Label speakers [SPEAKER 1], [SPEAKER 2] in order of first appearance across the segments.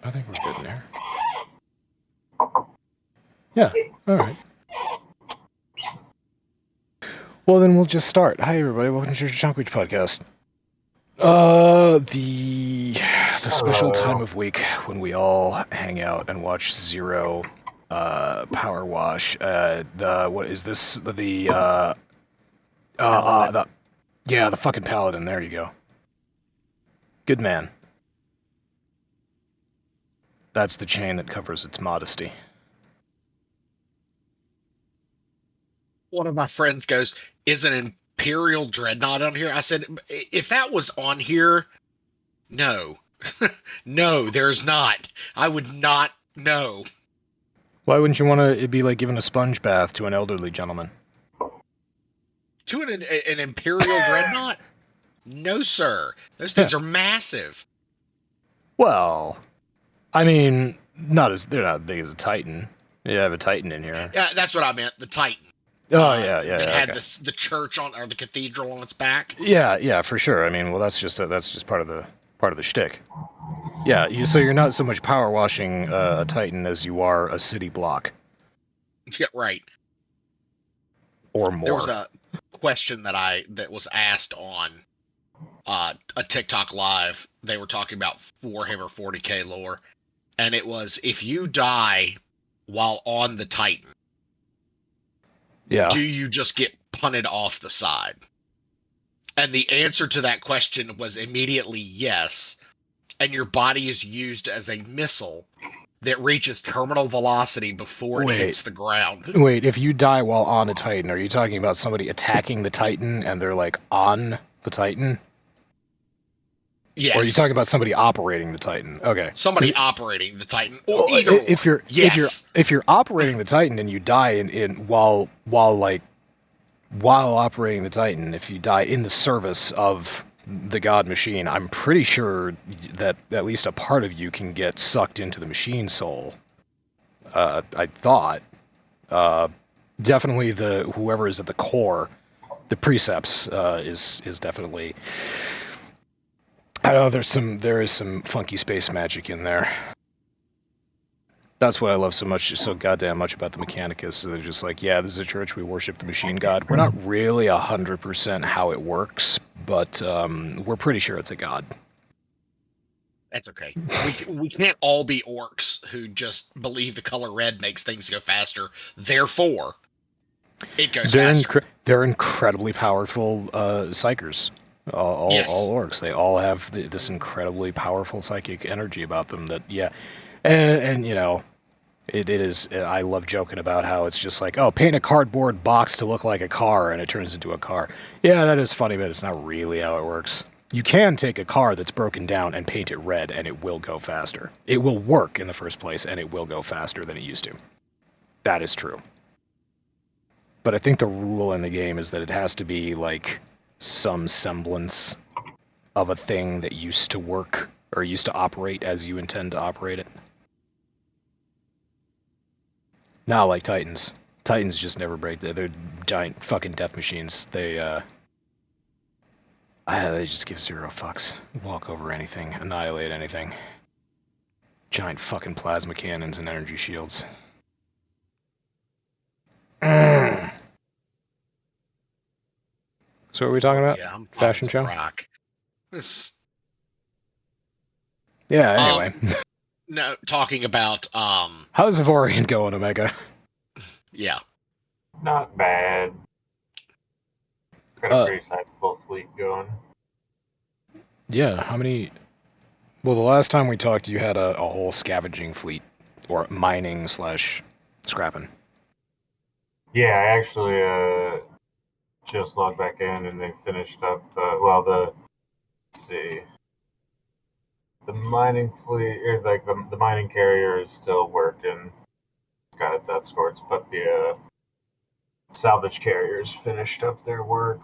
[SPEAKER 1] I think we're good in there. Yeah, alright. Well, then we'll just start. Hi, everybody. Welcome to Church of Chonkwij podcast. The special time of week when we all hang out and watch Zero Power Wash. What is this? The fucking Paladin. There you go. Good man. That's the chain that covers its modesty.
[SPEAKER 2] One of my friends goes, "Is an Imperial Dreadnought on here?" I said, "If that was on here, no." No, there's not. I would not know.
[SPEAKER 1] Why wouldn't you want to be like giving a sponge bath to an elderly gentleman?
[SPEAKER 2] To an Imperial Dreadnought? No, sir. Those things are massive.
[SPEAKER 1] Well, I mean, they're not as big as a Titan. You have a Titan in here.
[SPEAKER 2] Yeah, that's what I meant. The Titan.
[SPEAKER 1] Oh yeah.
[SPEAKER 2] That had the church or the cathedral on its back.
[SPEAKER 1] Yeah, for sure. I mean, well, that's just part of the shtick. Yeah, so you're not so much power washing a Titan as you are a city block.
[SPEAKER 2] Yeah, right.
[SPEAKER 1] Or more.
[SPEAKER 2] There was a question that was asked on a TikTok live. They were talking about Warhammer 40k lore, and it was, if you die while on the Titan, do you just get punted off the side? And the answer to that question was immediately yes. And your body is used as a missile that reaches terminal velocity before it hits the ground.
[SPEAKER 1] Wait, if you die while on a Titan, are you talking about somebody attacking the Titan and they're like on the Titan?
[SPEAKER 2] Yes.
[SPEAKER 1] Or are you talking about somebody operating the Titan? Okay.
[SPEAKER 2] Somebody operating the Titan.
[SPEAKER 1] If you're operating the Titan and you die while operating the Titan, if you die in the service of the god machine, I'm pretty sure that at least a part of you can get sucked into the machine soul. I thought. Definitely whoever is at the core, the precepts, is definitely. I don't know, there is some funky space magic in there. That's what I love so goddamn much about the Mechanicus. So they're just like, yeah, this is a church, we worship the machine god. We're not really 100% how it works, but we're pretty sure it's a god.
[SPEAKER 2] That's okay. We can't all be orcs who just believe the color red makes things go faster. Therefore, it goes faster.
[SPEAKER 1] They're incredibly powerful psychers. All orcs, they all have this incredibly powerful psychic energy about them that, yeah. And you know, it is, I love joking about how it's just like, oh, paint a cardboard box to look like a car and it turns into a car. Yeah, that is funny, but it's not really how it works. You can take a car that's broken down and paint it red and it will go faster. It will work in the first place and it will go faster than it used to. That is true. But I think the rule in the game is that it has to be like some semblance of a thing that used to work or used to operate as you intend to operate it. Not like Titans. Titans just never break. They're giant fucking death machines. They just give zero fucks. Walk over anything. Annihilate anything. Giant fucking plasma cannons and energy shields. So what are we talking about?
[SPEAKER 2] Yeah, I'm
[SPEAKER 1] fashion show?
[SPEAKER 2] Rock. This...
[SPEAKER 1] Yeah, anyway.
[SPEAKER 2] No, talking about...
[SPEAKER 1] How's Ivorian going, Omega?
[SPEAKER 2] Yeah.
[SPEAKER 3] Not bad. Got a pretty sizable fleet going.
[SPEAKER 1] Yeah, how many... Well, the last time we talked, you had a whole scavenging fleet. Or mining / scrapping.
[SPEAKER 3] Yeah, I actually just logged back in and they finished up, let's see. The mining fleet, or like the mining carrier is still working. It's got its escorts, but the salvage carriers finished up their work.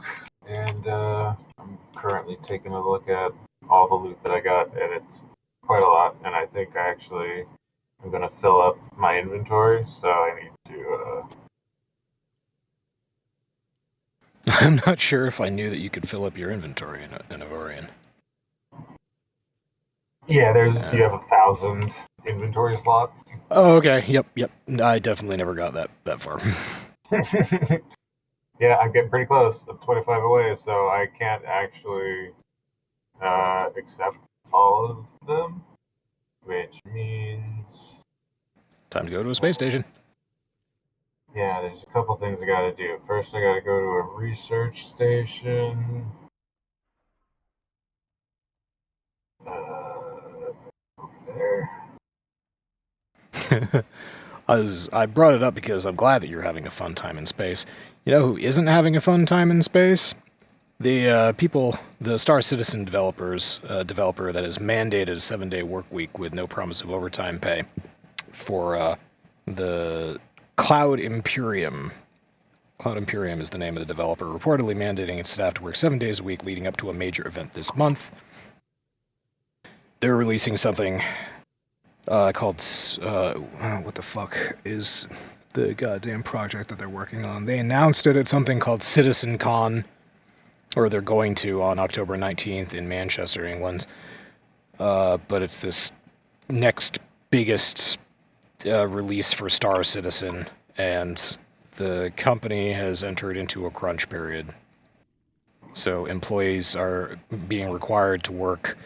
[SPEAKER 3] And I'm currently taking a look at all the loot that I got, and it's quite a lot. And I think I'm going to fill up my inventory, so I need to...
[SPEAKER 1] I'm not sure if I knew that you could fill up your inventory in Ivorian.
[SPEAKER 3] Yeah, you have 1,000 inventory slots.
[SPEAKER 1] Oh, okay. Yep. I definitely never got that far.
[SPEAKER 3] Yeah, I'm getting pretty close. I'm 25 away, so I can't actually accept all of them, which means
[SPEAKER 1] Time to go to a space station.
[SPEAKER 3] yeah, there's a couple things I gotta do. First, I gotta go to a research station. Over there.
[SPEAKER 1] I brought it up because I'm glad that you're having a fun time in space. You know who isn't having a fun time in space? The Star Citizen developer that has mandated a 7-day work week with no promise of overtime pay for the Cloud Imperium. Cloud Imperium is the name of the developer, reportedly mandating its staff to work 7 days a week leading up to a major event this month. They're releasing something called, what the fuck is the goddamn project that they're working on? They announced it at something called CitizenCon, or they're going to on October 19th in Manchester, England. But it's this next biggest release for Star Citizen, and the company has entered into a crunch period. So employees are being required to work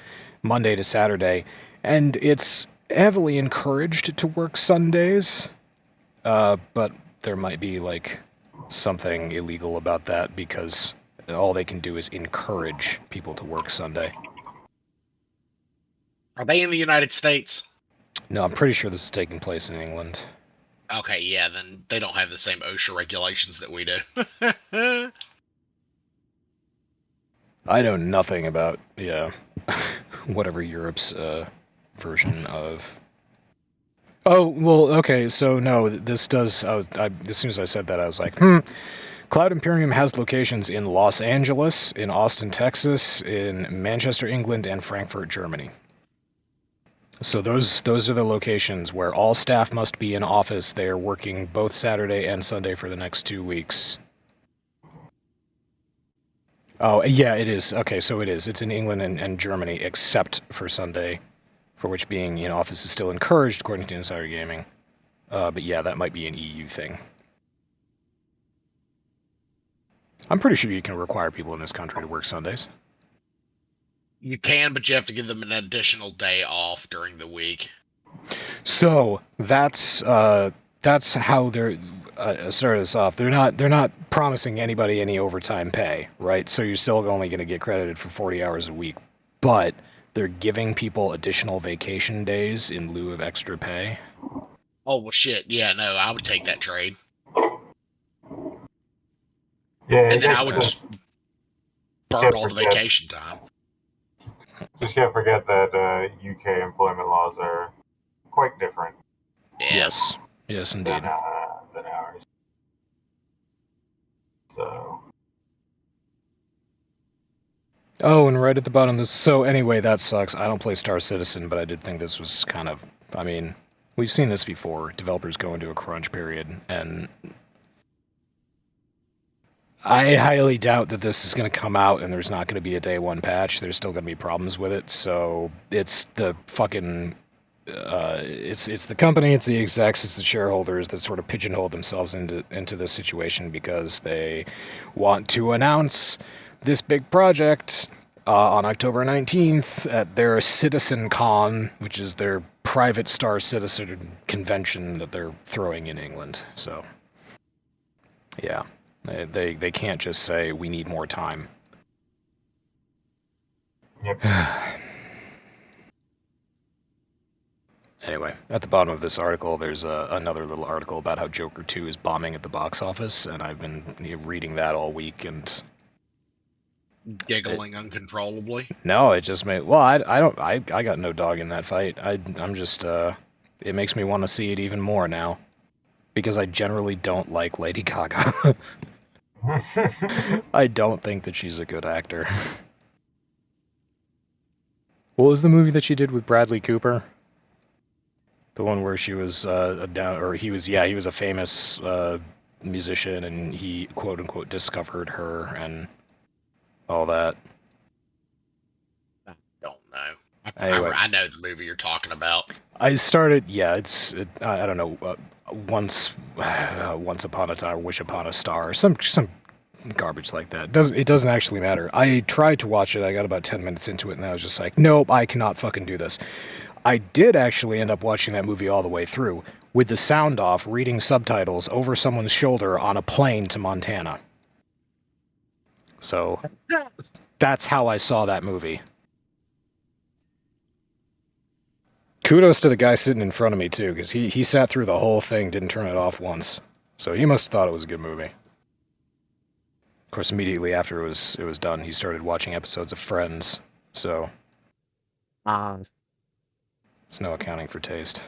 [SPEAKER 1] Monday to Saturday, and it's heavily encouraged to work Sundays, but there might be like something illegal about that because all they can do is encourage people to work Sunday.
[SPEAKER 2] Are they in the United States?
[SPEAKER 1] No, I'm pretty sure this is taking place in England.
[SPEAKER 2] Okay, yeah, then they don't have the same OSHA regulations that we do.
[SPEAKER 1] I know nothing about, whatever Europe's version of... Oh, well, okay, so no, this does... as soon as I said that, I was like, Cloud Imperium has locations in Los Angeles, in Austin, Texas, in Manchester, England, and Frankfurt, Germany. So those are the locations where all staff must be in office. They are working both Saturday and Sunday for the next 2 weeks. Oh, yeah, it is. Okay, so it is. It's in England and Germany, except for Sunday, for which being in office is still encouraged, according to Insider Gaming. But yeah, that might be an EU thing. I'm pretty sure you can require people in this country to work Sundays.
[SPEAKER 2] You can, but you have to give them an additional day off during the week.
[SPEAKER 1] So that's how they're started this off. They're not promising anybody any overtime pay, right? So you're still only going to get credited for 40 hours a week, but they're giving people additional vacation days in lieu of extra pay.
[SPEAKER 2] Oh well, shit. Yeah, no, I would take that trade.
[SPEAKER 3] Yeah,
[SPEAKER 2] and then I would just burn all the vacation time.
[SPEAKER 3] Just can't forget that UK employment laws are quite different.
[SPEAKER 2] Yeah.
[SPEAKER 1] Yes, indeed.
[SPEAKER 3] Than ours. So.
[SPEAKER 1] Oh, and right at the bottom of this. So anyway, that sucks. I don't play Star Citizen, but I did think this was kind of. I mean, we've seen this before. Developers go into a crunch period, and I highly doubt that this is going to come out and there's not going to be a day one patch. There's still going to be problems with it. So it's the fucking, it's the company, it's the execs, it's the shareholders that sort of pigeonhole themselves into this situation because they want to announce this big project on October 19th at their CitizenCon, which is their private Star Citizen convention that they're throwing in England. So, yeah. They can't just say, we need more time.
[SPEAKER 3] Yep.
[SPEAKER 1] Anyway, at the bottom of this article, there's another little article about how Joker 2 is bombing at the box office, and I've been reading that all week, and...
[SPEAKER 2] Giggling uncontrollably?
[SPEAKER 1] No, it just made... Well, I got no dog in that fight. I'm just, it makes me want to see it even more now. Because I generally don't like Lady Gaga. I don't think that she's a good actor. What was the movie that she did with Bradley Cooper? The one where she was he was a famous musician and he quote unquote discovered her and all that.
[SPEAKER 2] I don't know. I
[SPEAKER 1] Anyway,
[SPEAKER 2] I know the movie you're talking about.
[SPEAKER 1] I started. Yeah, I don't know. Once upon a time, wish upon a star, some garbage like that. It doesn't actually matter. I tried to watch it. I got about 10 minutes into it, and I was just like, nope, I cannot fucking do this. I did actually end up watching that movie all the way through, with the sound off, reading subtitles over someone's shoulder on a plane to Montana. So that's how I saw that movie. Kudos to the guy sitting in front of me, too, because he sat through the whole thing, didn't turn it off once. So he must have thought it was a good movie. Of course, immediately after it was done, he started watching episodes of Friends, so... there's no accounting for taste.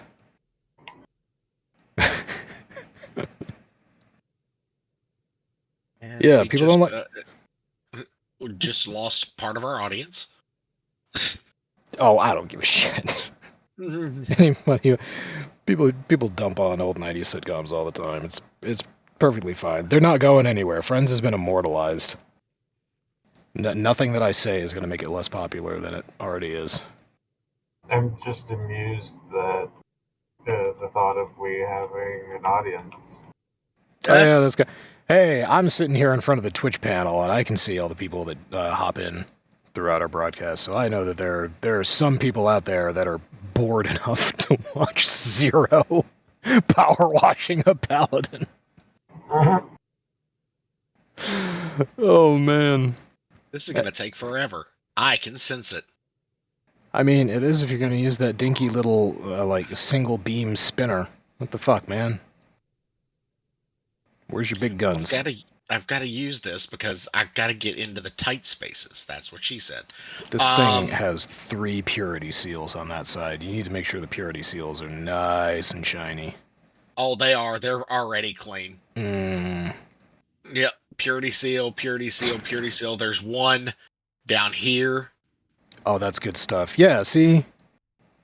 [SPEAKER 1] Yeah, people don't like...
[SPEAKER 2] We just lost part of our audience.
[SPEAKER 1] Oh, I don't give a shit. People dump on old 90s sitcoms all the time. It's perfectly fine. They're not going anywhere. Friends has been immortalized. Nothing that I say is going to make it less popular than it already is.
[SPEAKER 3] I'm just amused that the thought of we having an audience.
[SPEAKER 1] Oh yeah, that's good. Hey, I'm sitting here in front of the Twitch panel, and I can see all the people that hop in throughout our broadcast. So I know that there are some people out there that are bored enough to watch Zero power washing a paladin. Oh man,
[SPEAKER 2] this is gonna take forever. I can sense it.
[SPEAKER 1] I mean, it is if you're gonna use that dinky little like single beam spinner. What the fuck, man? Where's your big guns?
[SPEAKER 2] I've got to use this because I've got to get into the tight spaces. That's what she said.
[SPEAKER 1] This thing has 3 purity seals on that side. You need to make sure the purity seals are nice and shiny.
[SPEAKER 2] Oh, they are. They're already clean. Yep. Purity seal, purity seal, purity seal. There's one down here.
[SPEAKER 1] Oh, that's good stuff. Yeah, see?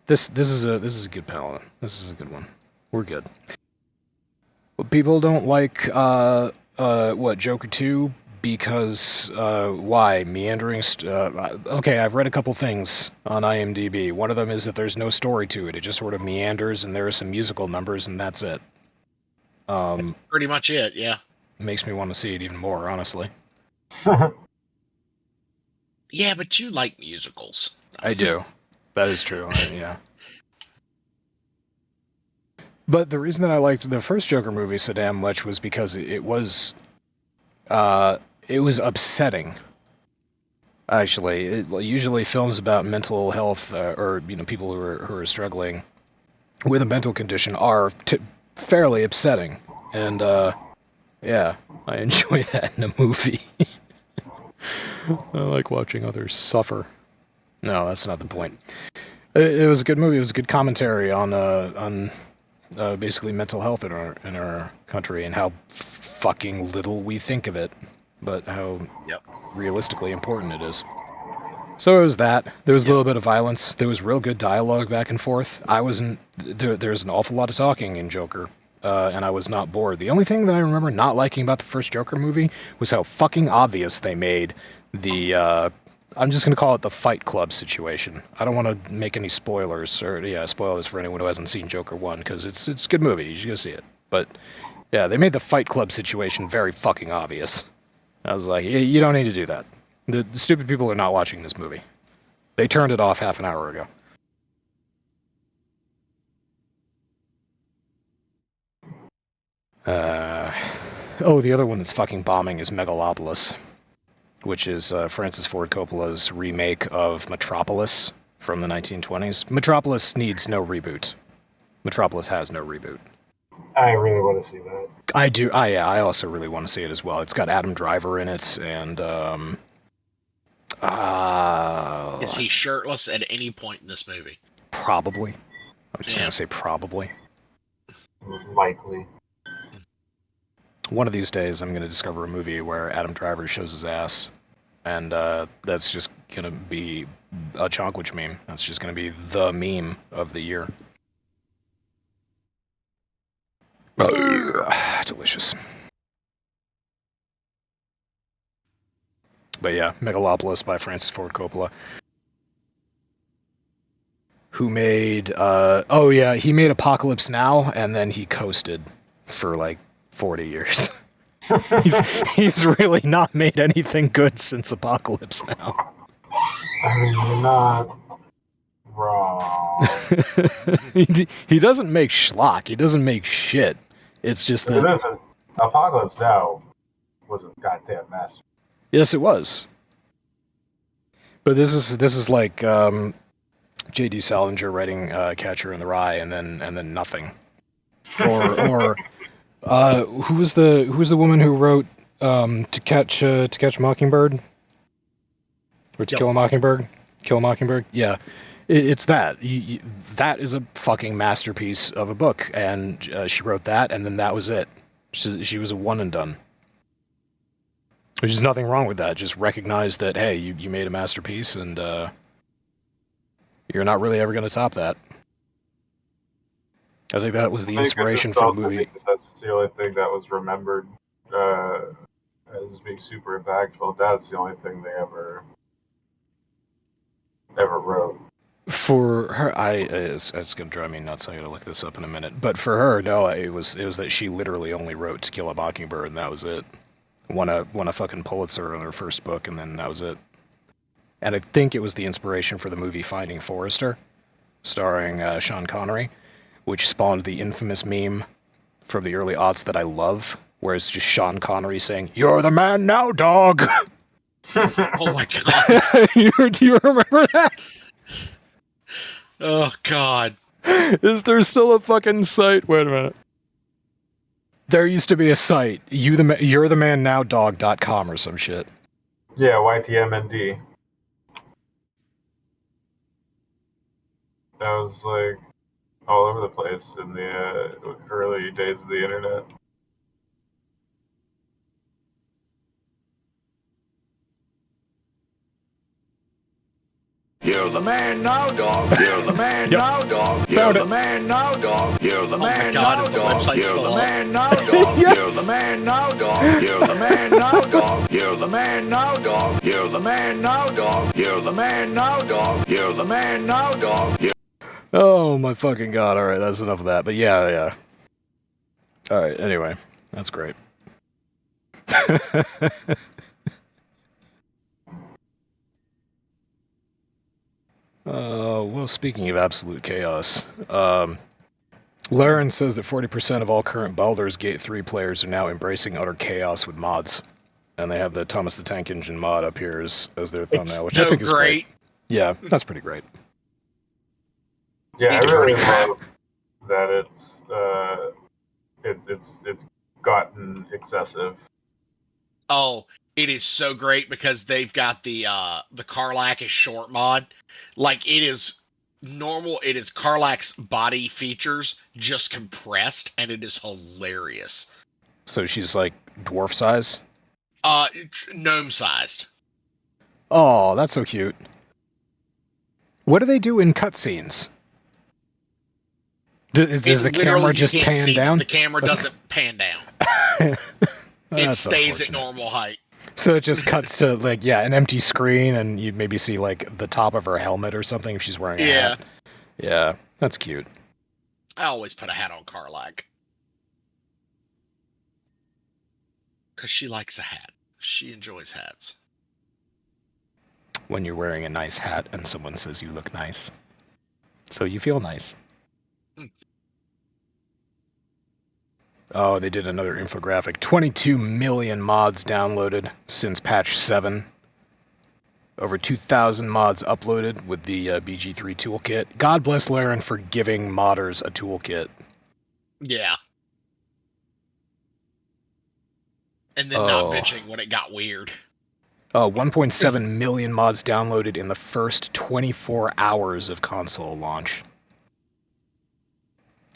[SPEAKER 1] This is a good paladin. This is a good one. We're good. But people don't like Joker 2 because why? Meandering okay, I've read a couple things on IMDb. One of them is that there's no story to it. It just sort of meanders and there are some musical numbers and that's it.
[SPEAKER 2] That's pretty much it, yeah.
[SPEAKER 1] Makes me want to see it even more, honestly.
[SPEAKER 2] Yeah, but you like musicals.
[SPEAKER 1] I do. That is true. Yeah. But the reason that I liked the first Joker movie so damn much was because it was upsetting. Actually, usually films about mental health or people who are struggling with a mental condition are fairly upsetting, and yeah, I enjoy that in a movie. I like watching others suffer. No, that's not the point. It was a good movie. It was a good commentary on basically mental health in our country and how fucking little we think of it, but how realistically important it is. So it was that. There was a little bit of violence. There was real good dialogue back and forth. There's an awful lot of talking in Joker, and I was not bored. The only thing that I remember not liking about the first Joker movie was how fucking obvious they made the I'm just going to call it the Fight Club situation. I don't want to make any spoilers, or spoilers for anyone who hasn't seen Joker 1, because it's a good movie. You should go see it. But, yeah, they made the Fight Club situation very fucking obvious. I was like, you don't need to do that. The stupid people are not watching this movie. They turned it off half an hour ago. The other one that's fucking bombing is Megalopolis, which is Francis Ford Coppola's remake of Metropolis from the 1920s. Metropolis needs no reboot. Metropolis has no reboot.
[SPEAKER 3] I really want to see that.
[SPEAKER 1] I do. I also really want to see it as well. It's got Adam Driver in it, and
[SPEAKER 2] is he shirtless at any point in this movie?
[SPEAKER 1] Probably. I'm just gonna say probably.
[SPEAKER 3] Likely.
[SPEAKER 1] One of these days, I'm gonna discover a movie where Adam Driver shows his ass, and that's just gonna be a Chonkwij meme. That's just gonna be the meme of the year. Delicious. But yeah, Megalopolis by Francis Ford Coppola. who made he made Apocalypse Now, and then he coasted for like 40 years. he's really not made anything good since Apocalypse Now.
[SPEAKER 3] I mean, you're not wrong.
[SPEAKER 1] He doesn't make schlock. He doesn't make shit. It's just that.
[SPEAKER 3] Listen, Apocalypse Now was a goddamn master.
[SPEAKER 1] Yes, it was. But this is like J.D. Salinger writing Catcher in the Rye, and then nothing. Or who was the woman who wrote To Catch Mockingbird? Or To Kill a Mockingbird? Kill a Mockingbird? Yeah. It's that. That is a fucking masterpiece of a book, and she wrote that, and then that was it. She was a one and done. There's just nothing wrong with that. Just recognize that, hey, you made a masterpiece, and you're not really ever going to top that. I think that was the inspiration for the movie.
[SPEAKER 3] That's the only thing that was remembered as being super impactful. That's the only thing they ever wrote.
[SPEAKER 1] For her, it's going to drive me nuts. I got to look this up in a minute. But for her, no, it was that she literally only wrote To Kill a Mockingbird, and that was it. Won a fucking Pulitzer on her first book, and then that was it. And I think it was the inspiration for the movie Finding Forrester, starring Sean Connery, which spawned the infamous meme from the early aughts that I love, where it's just Sean Connery saying, "You're the man now, dog."
[SPEAKER 2] Oh my god.
[SPEAKER 1] Do you remember that?
[SPEAKER 2] Oh god.
[SPEAKER 1] Is there still a fucking site? Wait a minute. There used to be a site, you're the man now dog.com or some shit.
[SPEAKER 3] Yeah, YTMND. That was like all over the place in the early days of the internet.
[SPEAKER 4] You're the man now, dog. You're the man now, dog. You're the man now, dog. You're the man now, dog. You're the man now, dog. You're the man now, dog. You're the man now, dog. You're the man now, dog. You're the man now, dog. You're the man now, dog. You're the man now, dog.
[SPEAKER 1] Oh my fucking god! All right, that's enough of that. But yeah. All right. Anyway, that's great. Well, speaking of absolute chaos, Laren says that 40% of all current Baldur's Gate 3 players are now embracing utter chaos with mods. And they have the Thomas the Tank Engine mod up here as their thumbnail, which I think is great. Yeah, that's pretty great.
[SPEAKER 3] Yeah, I really love that it's gotten excessive.
[SPEAKER 2] Oh, it is so great because they've got the Karlach is short mod. Like, it is normal. It is Karlach's body features just compressed, and it is hilarious.
[SPEAKER 1] So she's like dwarf size?
[SPEAKER 2] Gnome sized.
[SPEAKER 1] Oh, that's so cute. What do they do in cutscenes? Does the camera just pan down?
[SPEAKER 2] The camera doesn't pan down. It stays at normal height.
[SPEAKER 1] So it just cuts to, like, an empty screen, and you maybe see, like, the top of her helmet or something if she's wearing a hat. Yeah, that's cute.
[SPEAKER 2] I always put a hat on Karlach. Because she likes a hat. She enjoys hats.
[SPEAKER 1] When you're wearing a nice hat and someone says you look nice. So you feel nice. Oh, they did another infographic. 22 million mods downloaded since patch 7. Over 2,000 mods uploaded with the BG3 toolkit. God bless Laren for giving modders a toolkit.
[SPEAKER 2] Yeah. And then not bitching when it got weird.
[SPEAKER 1] 1.7 million mods downloaded in the first 24 hours of console launch.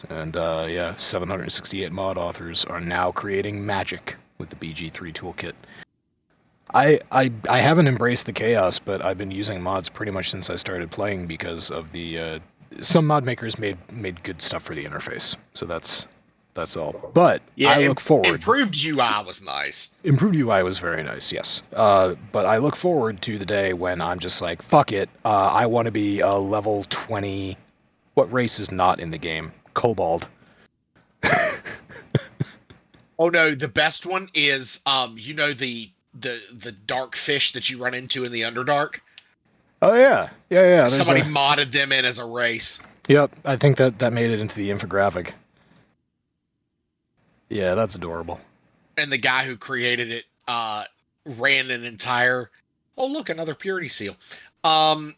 [SPEAKER 1] And 768 mod authors are now creating magic with the BG3 toolkit. I haven't embraced the chaos, but I've been using mods pretty much since I started playing because of the some mod makers made good stuff for the interface. So that's all. But
[SPEAKER 2] yeah,
[SPEAKER 1] I look forward.
[SPEAKER 2] Improved UI was nice.
[SPEAKER 1] Improved UI was very nice, yes. But I look forward to the day when I'm just like, fuck it. I want to be a level 20 What race is not in the game? Kobold.
[SPEAKER 2] Oh no, the best one is the dark fish that you run into in the Underdark.
[SPEAKER 1] Oh yeah.
[SPEAKER 2] Somebody modded them in as a race.
[SPEAKER 1] Yep, I think that made it into the infographic. Yeah, that's adorable.
[SPEAKER 2] And the guy who created it ran an entire. Oh look, another purity seal. But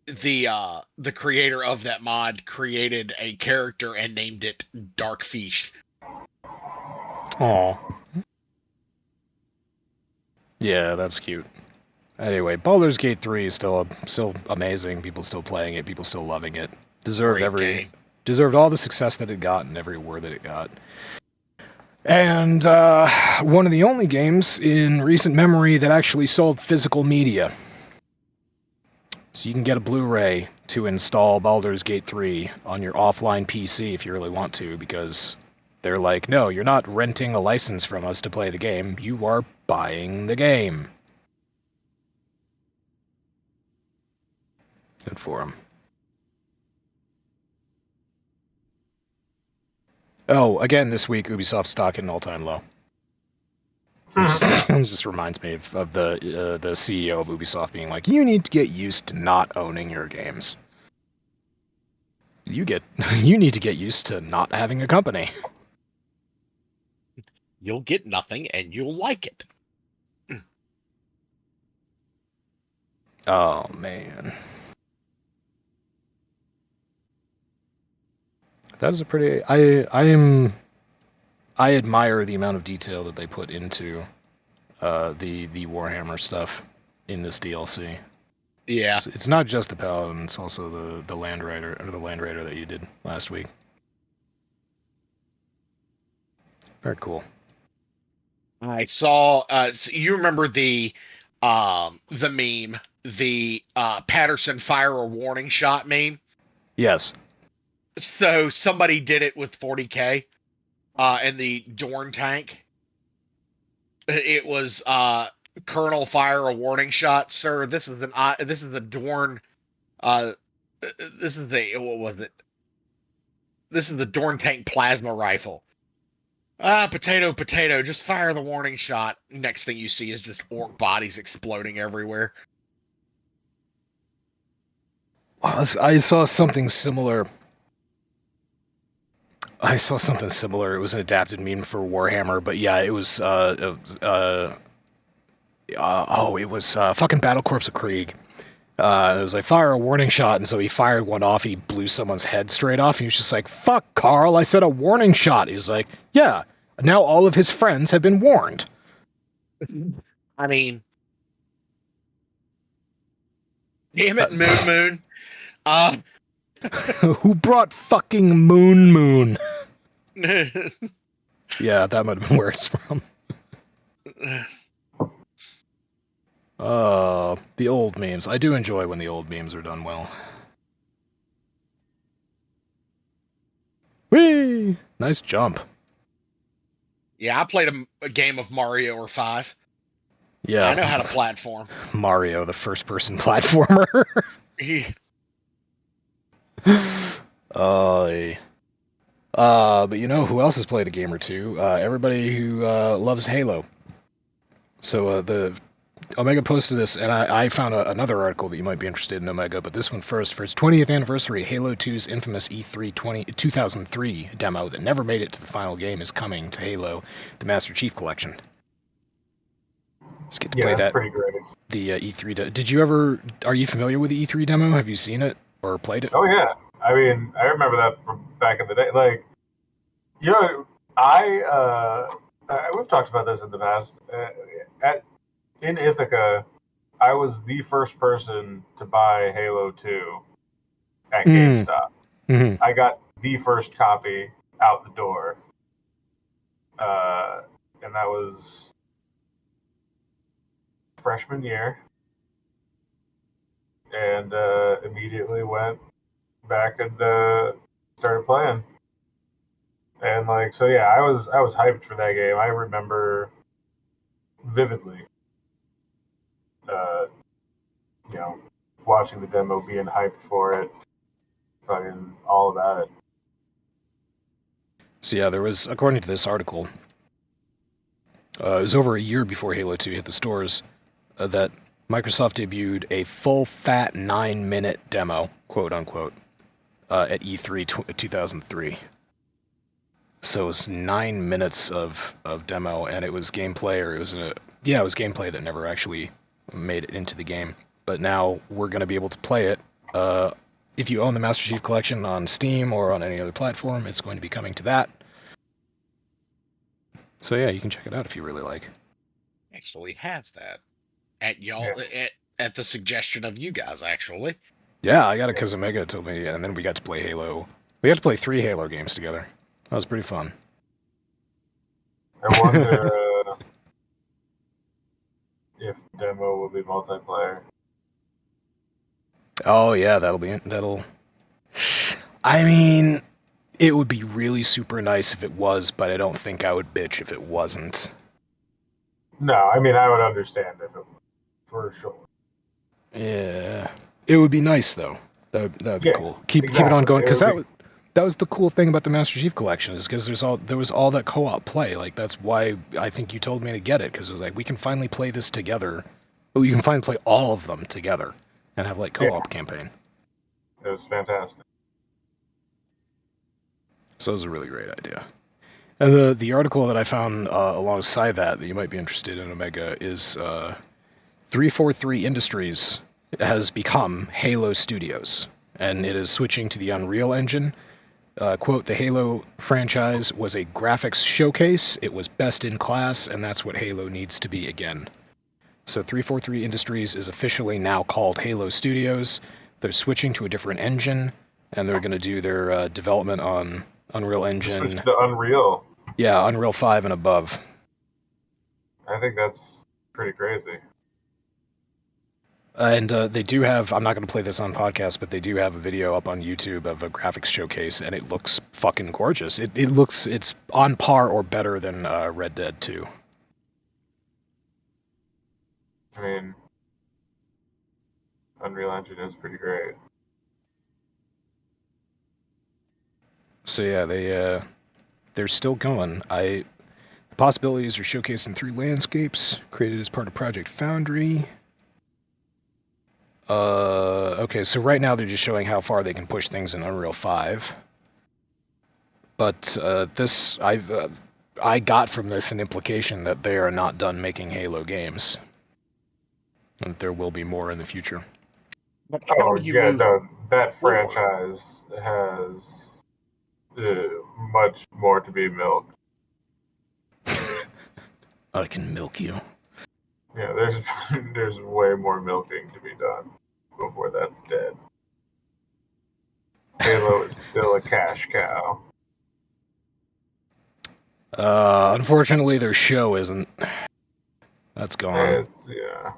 [SPEAKER 2] the creator of that mod created a character and named it Dark Fish.
[SPEAKER 1] Aw. Yeah, that's cute. Anyway, Baldur's Gate 3 is still amazing. People still playing it. People still loving it. Deserved all the success that it got and every award that it got. And one of the only games in recent memory that actually sold physical media. So you can get a Blu-ray to install Baldur's Gate 3 on your offline PC if you really want to, because they're like, no, you're not renting a license from us to play the game. You are buying the game. Good for them. Oh, again, this week, Ubisoft stock at an all-time low. It just reminds me of the CEO of Ubisoft being like, you need to get used to not owning your games. You need to get used to not having a company.
[SPEAKER 2] You'll get nothing and you'll like it.
[SPEAKER 1] Oh, man. That is a pretty... I admire the amount of detail that they put into the Warhammer stuff in this DLC.
[SPEAKER 2] Yeah.
[SPEAKER 1] It's not just the Paladin, it's also the Land Raider, or the Land Raider that you did last week. Very cool.
[SPEAKER 2] I saw so you remember the meme, the Patterson fire a warning shot meme?
[SPEAKER 1] Yes.
[SPEAKER 2] So somebody did it with 40K in the Dorn tank. It was Colonel fire a warning shot, sir. This is a Dorn this is a what was it? This is the Dorn tank plasma rifle. Potato, just fire the warning shot. Next thing you see is just orc bodies exploding everywhere.
[SPEAKER 1] Wow, I saw something similar. It was an adapted meme for Warhammer, but yeah, it was fucking Battle Corps of Krieg. It was like, fire a warning shot, and so he fired one off, and he blew someone's head straight off, and he was just like, fuck, Carl, I said a warning shot. He's like, yeah, now all of his friends have been warned.
[SPEAKER 2] I mean, damn it, Moon.
[SPEAKER 1] Who brought fucking Moon? Yeah, that might have been where it's from. The old memes. I do enjoy when the old memes are done well. Whee! Nice jump.
[SPEAKER 2] Yeah, I played a game of Mario or 5.
[SPEAKER 1] Yeah.
[SPEAKER 2] I know how to platform.
[SPEAKER 1] Mario, the first-person platformer. But you know who else has played a game or two? Everybody who loves Halo. So the Omega posted this, and I found another article that you might be interested in, Omega, but this one first. For its 20th anniversary, Halo 2's infamous E3 2003 demo that never made it to the final game is coming to Halo, the Master Chief Collection. Let's get to play that.
[SPEAKER 3] Pretty great.
[SPEAKER 1] The E3 are you familiar with the E3 demo? Have you seen it or played it?
[SPEAKER 3] Oh, yeah. I mean, I remember that from back in the day. Like, you know, we've talked about this in the past. In Ithaca, I was the first person to buy Halo 2 at GameStop.
[SPEAKER 1] Mm-hmm.
[SPEAKER 3] I got the first copy out the door. And that was freshman year. And immediately went back and started playing. And like, so yeah, I was hyped for that game. I remember vividly, watching the demo, being hyped for it, fucking all about it.
[SPEAKER 1] So yeah, there was, according to this article, it was over a year before Halo 2 hit the stores, that Microsoft debuted a full fat 9-minute demo, quote unquote, at E3 2003. So it was 9 minutes of demo, and it was gameplay, or it was gameplay that never actually made it into the game. But now we're going to be able to play it. If you own the Master Chief Collection on Steam or on any other platform, it's going to be coming to that. So yeah, you can check it out if you really like.
[SPEAKER 2] Actually have that at y'all at the suggestion of you guys, actually.
[SPEAKER 1] Yeah, I got it because Omega told me, and then we got to play Halo. We got to play 3 Halo games together. That was pretty fun.
[SPEAKER 3] I wonder if the demo will be multiplayer.
[SPEAKER 1] Oh yeah, that'll. I mean, it would be really super nice if it was, but I don't think I would bitch if it wasn't.
[SPEAKER 3] No, I mean, I would understand if it was, for sure.
[SPEAKER 1] Yeah, it would be nice though. That would be cool. Keep it on going, because that was the cool thing about the Master Chief Collection, is because there was all that co-op play. Like, that's why I think you told me to get it, because it was like, we can finally play this together. We can finally play all of them together and have like co-op campaign.
[SPEAKER 3] It was fantastic.
[SPEAKER 1] So it was a really great idea. And the article that I found alongside that you might be interested in, Omega, is 343 Industries has become Halo Studios, and it is switching to the Unreal Engine. Quote, the Halo franchise was a graphics showcase, it was best in class, and that's what Halo needs to be again. So 343 Industries is officially now called Halo Studios. They're switching to a different engine, and they're going to do their development on Unreal Engine.
[SPEAKER 3] Switch to Unreal.
[SPEAKER 1] Yeah, Unreal 5 and above.
[SPEAKER 3] I think that's pretty crazy.
[SPEAKER 1] And they do have, I'm not going to play this on podcast, but they do have a video up on YouTube of a graphics showcase, and it looks fucking gorgeous. It's on par or better than Red Dead 2.
[SPEAKER 3] I mean, Unreal Engine is pretty great.
[SPEAKER 1] So yeah, they're still going. The possibilities are showcased in 3 landscapes created as part of Project Foundry. Okay, so right now they're just showing how far they can push things in Unreal 5. But I got from this an implication that they are not done making Halo games, and that there will be more in the future.
[SPEAKER 2] But
[SPEAKER 3] that franchise has much more to be milked.
[SPEAKER 1] I can milk you.
[SPEAKER 3] Yeah, there's way more milking to be done before that's dead. Halo is still a cash cow.
[SPEAKER 1] Unfortunately, their show isn't. That's gone.
[SPEAKER 3] Yeah.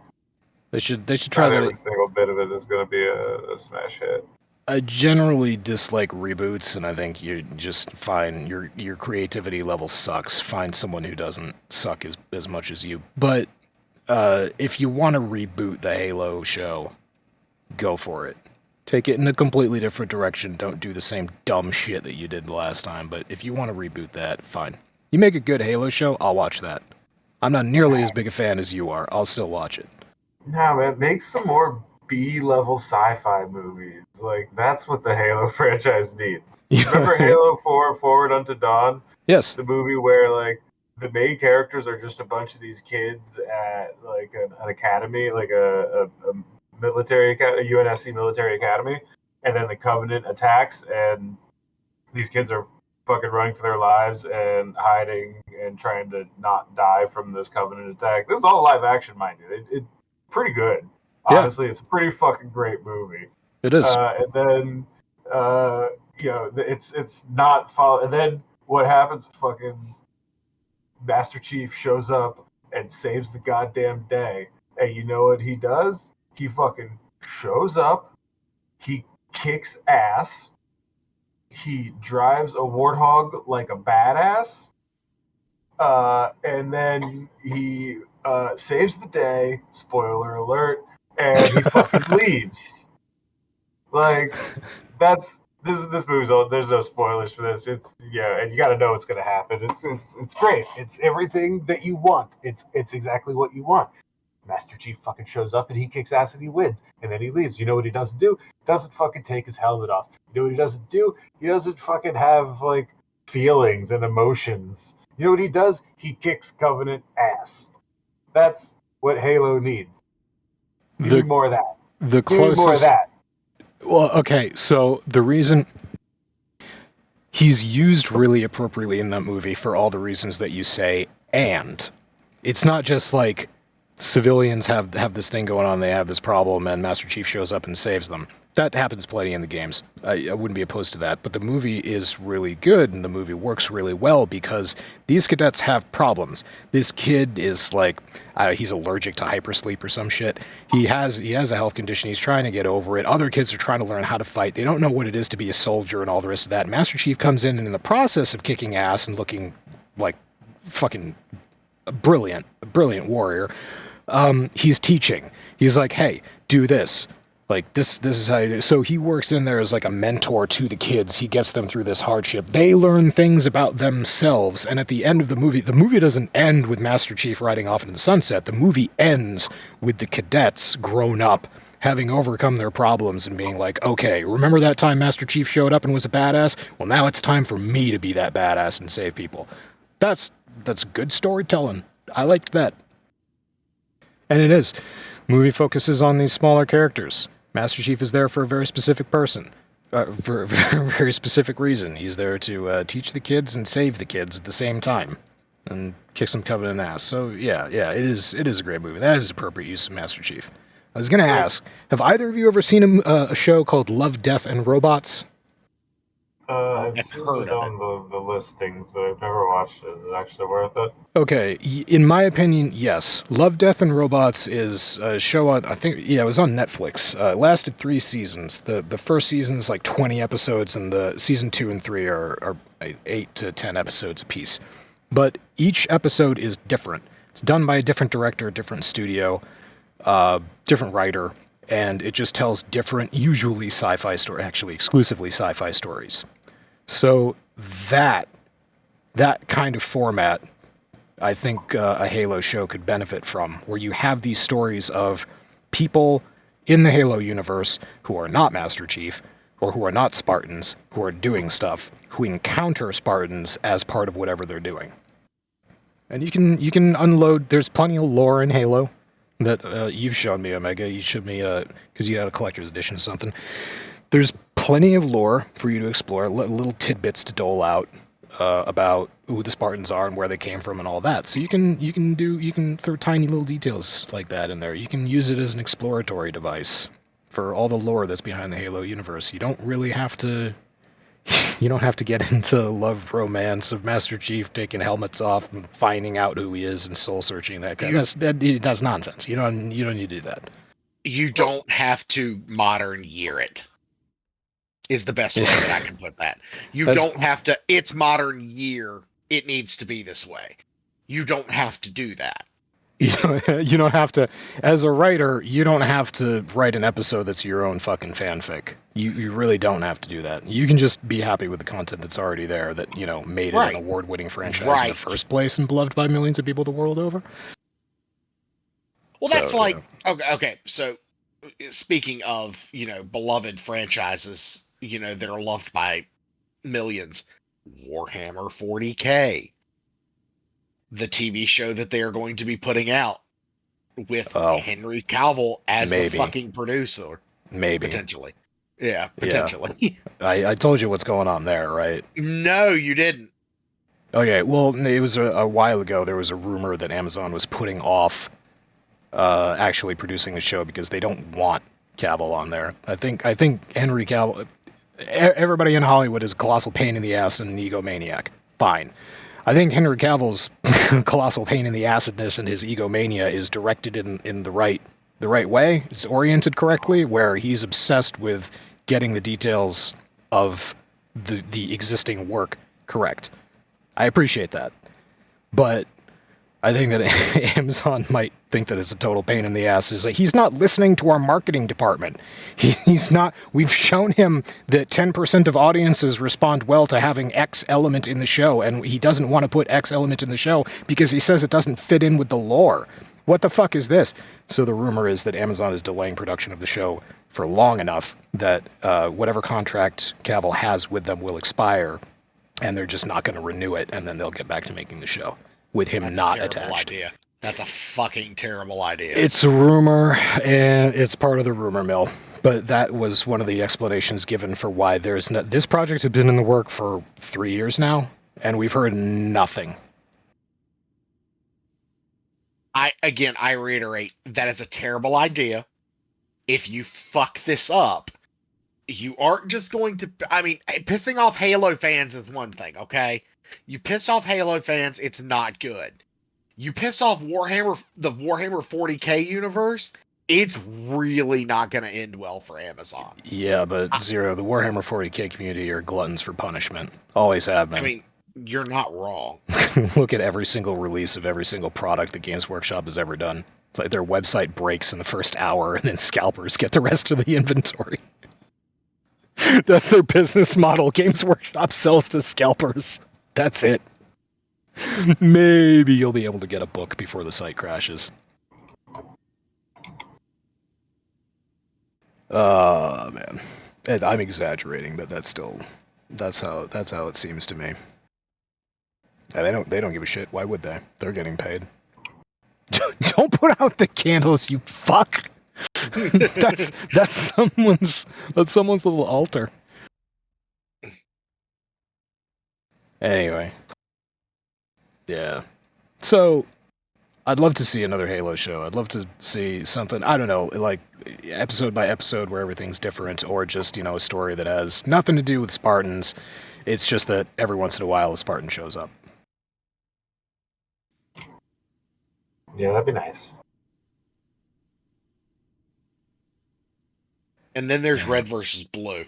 [SPEAKER 1] They should try that.
[SPEAKER 3] Every single bit of it is going to be a smash hit.
[SPEAKER 1] I generally dislike reboots, and I think you just find your creativity level sucks. Find someone who doesn't suck as much as you. But if you want to reboot the Halo show, go for it. Take it in a completely different direction. Don't do the same dumb shit that you did the last time. But if you want to reboot that, fine. You make a good Halo show, I'll watch that. I'm not nearly as big a fan as you are. I'll still watch it.
[SPEAKER 3] No, man, make some more B-level sci-fi movies. Like, that's what the Halo franchise needs. Remember Halo 4, Forward Unto Dawn?
[SPEAKER 1] Yes.
[SPEAKER 3] The movie where, like, the main characters are just a bunch of these kids at, like, an academy, like a military, a UNSC military academy, and then the Covenant attacks, and these kids are fucking running for their lives and hiding and trying to not die from this Covenant attack. This is all live action, mind you. It's pretty good. Honestly, It's a pretty fucking great movie.
[SPEAKER 1] It is.
[SPEAKER 3] And then, it's not follow. And then what happens? Fucking Master Chief shows up and saves the goddamn day. And you know what he does? He fucking shows up. He kicks ass. He drives a warthog like a badass. And then he saves the day. Spoiler alert. and he fucking leaves. Like, this movie's all, there's no spoilers for this. It's and you got to know what's going to happen. It's great. It's everything that you want. It's exactly what you want. Master Chief fucking shows up and he kicks ass and he wins, and then he leaves. You know what he doesn't do? Doesn't fucking take his helmet off. You know what he doesn't do? He doesn't fucking have like feelings and emotions. You know what he does? He kicks Covenant ass. That's what Halo needs. Give me more of that.
[SPEAKER 1] The
[SPEAKER 3] Give me more of that.
[SPEAKER 1] Well, okay, so the reason he's used really appropriately in that movie for all the reasons that you say, and it's not just like civilians have this thing going on, they have this problem, and Master Chief shows up and saves them. That happens plenty in the games. I wouldn't be opposed to that, but the movie is really good, and the movie works really well because these cadets have problems. This kid is like, he's allergic to hypersleep or some shit. He has a health condition. He's trying to get over it. Other kids are trying to learn how to fight. They don't know what it is to be a soldier and all the rest of that. Master Chief comes in, and in the process of kicking ass and looking like fucking a brilliant warrior, he's teaching. He's like, hey, do this. Like, this is how you do. So he works in there as like a mentor to the kids. He gets them through this hardship. They learn things about themselves. And at the end of the movie doesn't end with Master Chief riding off into the sunset. The movie ends with the cadets grown up, having overcome their problems and being like, okay, remember that time Master Chief showed up and was a badass? Well, now it's time for me to be that badass and save people. That's good storytelling. I liked that. And it is. The movie focuses on these smaller characters. Master Chief is there for a very specific person, for a very specific reason. He's there to teach the kids and save the kids at the same time, and kick some Covenant ass. So yeah, it is a great movie. That is appropriate use of Master Chief. I was gonna ask, have either of you ever seen a show called Love, Death, and Robots?
[SPEAKER 3] I've seen it on the listings, but I've never watched it. Is it actually worth it?
[SPEAKER 1] Okay, in my opinion, yes. Love, Death, and Robots is a show on, I think, it was on Netflix. It lasted 3 seasons. The first season is like 20 episodes, and the season 2 and 3 are 8 to 10 episodes apiece. But each episode is different. It's done by a different director, different studio, different writer, and it just tells different, usually sci-fi stories, actually exclusively sci-fi stories. So that kind of format, I think a Halo show could benefit from, where you have these stories of people in the Halo universe who are not Master Chief, or who are not Spartans, who are doing stuff, who encounter Spartans as part of whatever they're doing. And you can unload, there's plenty of lore in Halo that you've shown me, Omega. You showed me, because you had a collector's edition or something. There's plenty of lore for you to explore, little tidbits to dole out about who the Spartans are and where they came from and all that. So you can throw tiny little details like that in there. You can use it as an exploratory device for all the lore that's behind the Halo universe. You don't really have to. You don't have to get into love romance of Master Chief taking helmets off and finding out who he is and soul searching that guy. That's nonsense. You don't need to do that.
[SPEAKER 2] You don't have to modern year it. Is the best way that I can put that. You don't have to, it's modern year, it needs to be this way. You don't have to do that.
[SPEAKER 1] You don't have to, as a writer, you don't have to write an episode that's your own fucking fanfic. You really don't have to do that. You can just be happy with the content that's already there that, made it an award-winning franchise in the first place and beloved by millions of people the world over.
[SPEAKER 2] Well, that's okay, so speaking of, beloved franchises, that are loved by millions, Warhammer 40K, the TV show that they are going to be putting out with Henry Cavill as the fucking producer.
[SPEAKER 1] Maybe.
[SPEAKER 2] Potentially. Yeah, potentially.
[SPEAKER 1] Yeah. I told you what's going on there, right?
[SPEAKER 2] No, you didn't.
[SPEAKER 1] Okay, well, it was a while ago, there was a rumor that Amazon was putting off actually producing the show because they don't want Cavill on there. I think Henry Cavill, everybody in Hollywood is a colossal pain in the ass and an egomaniac. Fine. I think Henry Cavill's colossal pain in the assedness and his egomania is directed in the right way. It's oriented correctly, where he's obsessed with getting the details of the existing work correct. I appreciate that. But I think that Amazon might think that it's a total pain in the ass. Is like, he's not listening to our marketing department. He's not. We've shown him that 10% of audiences respond well to having X element in the show, and he doesn't want to put X element in the show because he says it doesn't fit in with the lore. What the fuck is this? So the rumor is that Amazon is delaying production of the show for long enough that whatever contract Cavill has with them will expire, and they're just not going to renew it, and then they'll get back to making the show with him
[SPEAKER 2] That's
[SPEAKER 1] not
[SPEAKER 2] a terrible
[SPEAKER 1] attached.
[SPEAKER 2] idea. That's a fucking terrible idea.
[SPEAKER 1] It's a rumor, and it's part of the rumor mill. But that was one of the explanations given for why there's no... This project has been in the work for 3 years now, and we've heard nothing.
[SPEAKER 2] I reiterate, that is a terrible idea. If you fuck this up, you aren't just going to... I mean, pissing off Halo fans is one thing, okay? You piss off Halo fans, it's not good. You piss off Warhammer, the Warhammer 40k universe, it's really not going to end well for Amazon.
[SPEAKER 1] Yeah, but Zero, the Warhammer 40k community are gluttons for punishment. Always have been.
[SPEAKER 2] I mean, you're not wrong.
[SPEAKER 1] Look at every single release of every single product that Games Workshop has ever done. It's like their website breaks in the first hour, and then scalpers get the rest of the inventory. That's their business model. Games Workshop sells to scalpers. That's it. Maybe you'll be able to get a book before the site crashes. Man. I'm exaggerating, but that's how it seems to me. And they don't give a shit. Why would they? They're getting paid. Don't put out the candles, you fuck. that's someone's little altar. Anyway. Yeah. So, I'd love to see another Halo show. I'd love to see something, I don't know, like episode by episode where everything's different, or just, a story that has nothing to do with Spartans. It's just that every once in a while a Spartan shows up.
[SPEAKER 3] Yeah, that'd be nice.
[SPEAKER 2] And then there's Red versus Blue.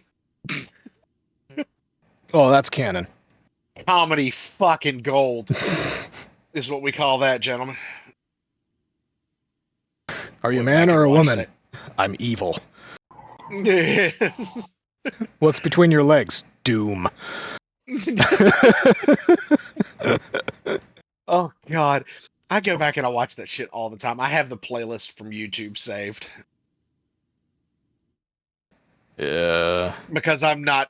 [SPEAKER 1] Oh, that's canon.
[SPEAKER 2] Comedy fucking gold is what we call that, gentlemen.
[SPEAKER 1] Are you a man or a woman? I'm evil.
[SPEAKER 2] Yes.
[SPEAKER 1] What's between your legs? Doom.
[SPEAKER 2] Oh, God. I go back and I watch that shit all the time. I have the playlist from YouTube saved.
[SPEAKER 1] Yeah.
[SPEAKER 2] Because I'm not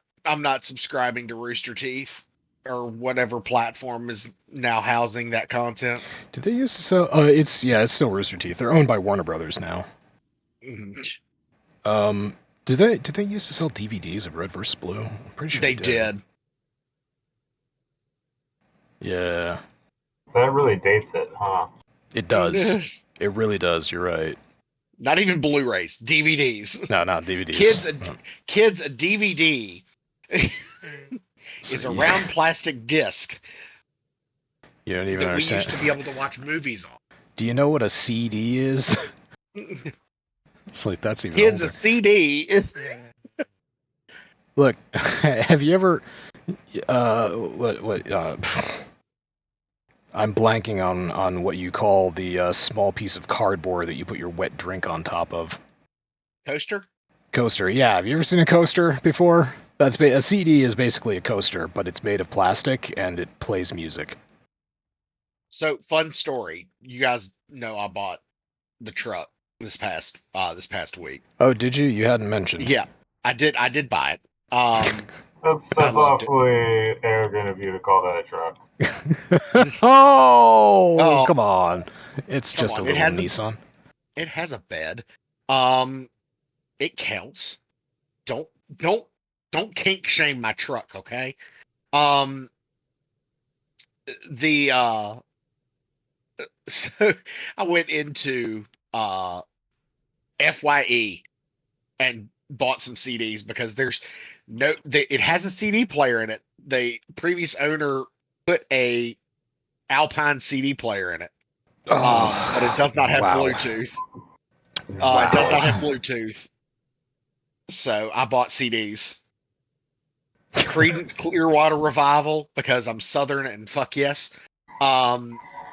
[SPEAKER 2] subscribing to Rooster Teeth or whatever platform is now housing that content.
[SPEAKER 1] Did they used to sell? It's still Rooster Teeth. They're owned by Warner Brothers now.
[SPEAKER 2] Mm-hmm.
[SPEAKER 1] Did they used to sell DVDs of Red vs. Blue? I'm pretty sure
[SPEAKER 2] they did.
[SPEAKER 1] Yeah.
[SPEAKER 3] That really dates it, huh?
[SPEAKER 1] It does. It really does. You're right.
[SPEAKER 2] Not even Blu-rays, DVDs.
[SPEAKER 1] No, not DVDs.
[SPEAKER 2] Kids, a DVD is a round plastic disc.
[SPEAKER 1] You don't even
[SPEAKER 2] that
[SPEAKER 1] understand.
[SPEAKER 2] We used to be able to watch movies on.
[SPEAKER 1] Do you know what a CD is? It's like that's even
[SPEAKER 2] Kids,
[SPEAKER 1] older.
[SPEAKER 2] a CD is.
[SPEAKER 1] Look, have you ever? I'm blanking on what you call the small piece of cardboard that you put your wet drink on top of.
[SPEAKER 2] Coaster?
[SPEAKER 1] Coaster, yeah. Have you ever seen a coaster before? A CD is basically a coaster, but it's made of plastic and it plays music.
[SPEAKER 2] So, fun story. You guys know I bought the truck this past week.
[SPEAKER 1] Oh, did you? You hadn't mentioned.
[SPEAKER 2] Yeah, I did buy it.
[SPEAKER 3] That's awfully arrogant of you to call that a truck.
[SPEAKER 1] Oh, come on. It's just a little Nissan.
[SPEAKER 2] It has a bed. It counts. Don't kink shame my truck, okay? So I went into FYE and bought some CDs because it has a CD player in it. The previous owner put a Alpine CD player in it, but it does not have Bluetooth. It does not have Bluetooth. So I bought CDs. Creedence Clearwater Revival because I'm Southern and fuck yes.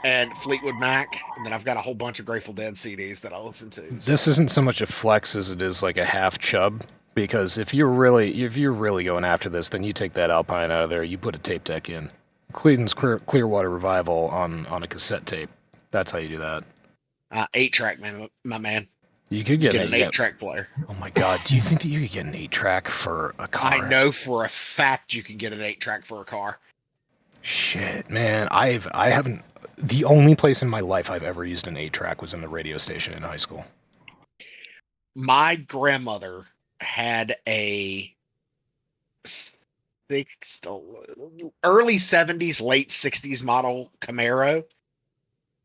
[SPEAKER 2] and Fleetwood Mac, and then I've got a whole bunch of Grateful Dead CDs that I listen to. So.
[SPEAKER 1] This isn't so much a flex as it is like a half chub, because if you're really going after this, then you take that Alpine out of there, you put a tape deck in. Cleveland's Clearwater Revival on a cassette tape. That's how you do that.
[SPEAKER 2] 8-track, my man.
[SPEAKER 1] You could get
[SPEAKER 2] an 8-track player.
[SPEAKER 1] Oh my god, do you think that you could get an 8-track for a car?
[SPEAKER 2] I know for a fact you can get an 8-track for a car.
[SPEAKER 1] Shit, man. I haven't. The only place in my life I've ever used an 8-track was in the radio station in high school.
[SPEAKER 2] My grandmother had a early 70s, late 60s model Camaro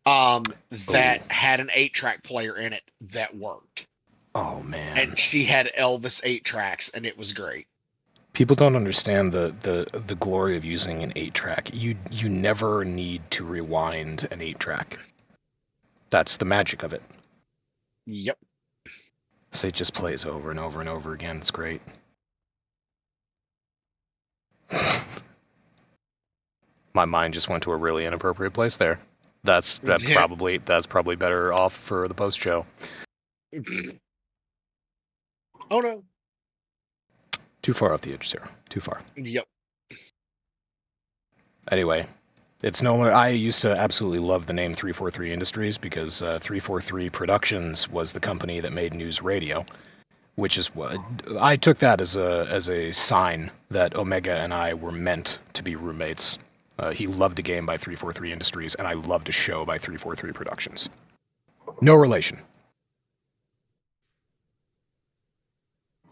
[SPEAKER 2] that had an 8-track player in it that worked.
[SPEAKER 1] Oh, man.
[SPEAKER 2] And she had Elvis 8-tracks, and it was great.
[SPEAKER 1] People don't understand the glory of using an 8-track. You never need to rewind an 8-track. That's the magic of it.
[SPEAKER 2] Yep.
[SPEAKER 1] So it just plays over and over and over again. It's great. My mind just went to a really inappropriate place there. That's probably better off for the post show.
[SPEAKER 2] Oh no.
[SPEAKER 1] Too far off the edge, Sarah. Too far.
[SPEAKER 2] Yep.
[SPEAKER 1] Anyway, it's no longer. I used to absolutely love the name 343 Industries because 343 Productions was the company that made news radio, which is what I took that as a sign that Omega and I were meant to be roommates. He loved a game by 343 Industries, and I loved a show by 343 Productions. No relation.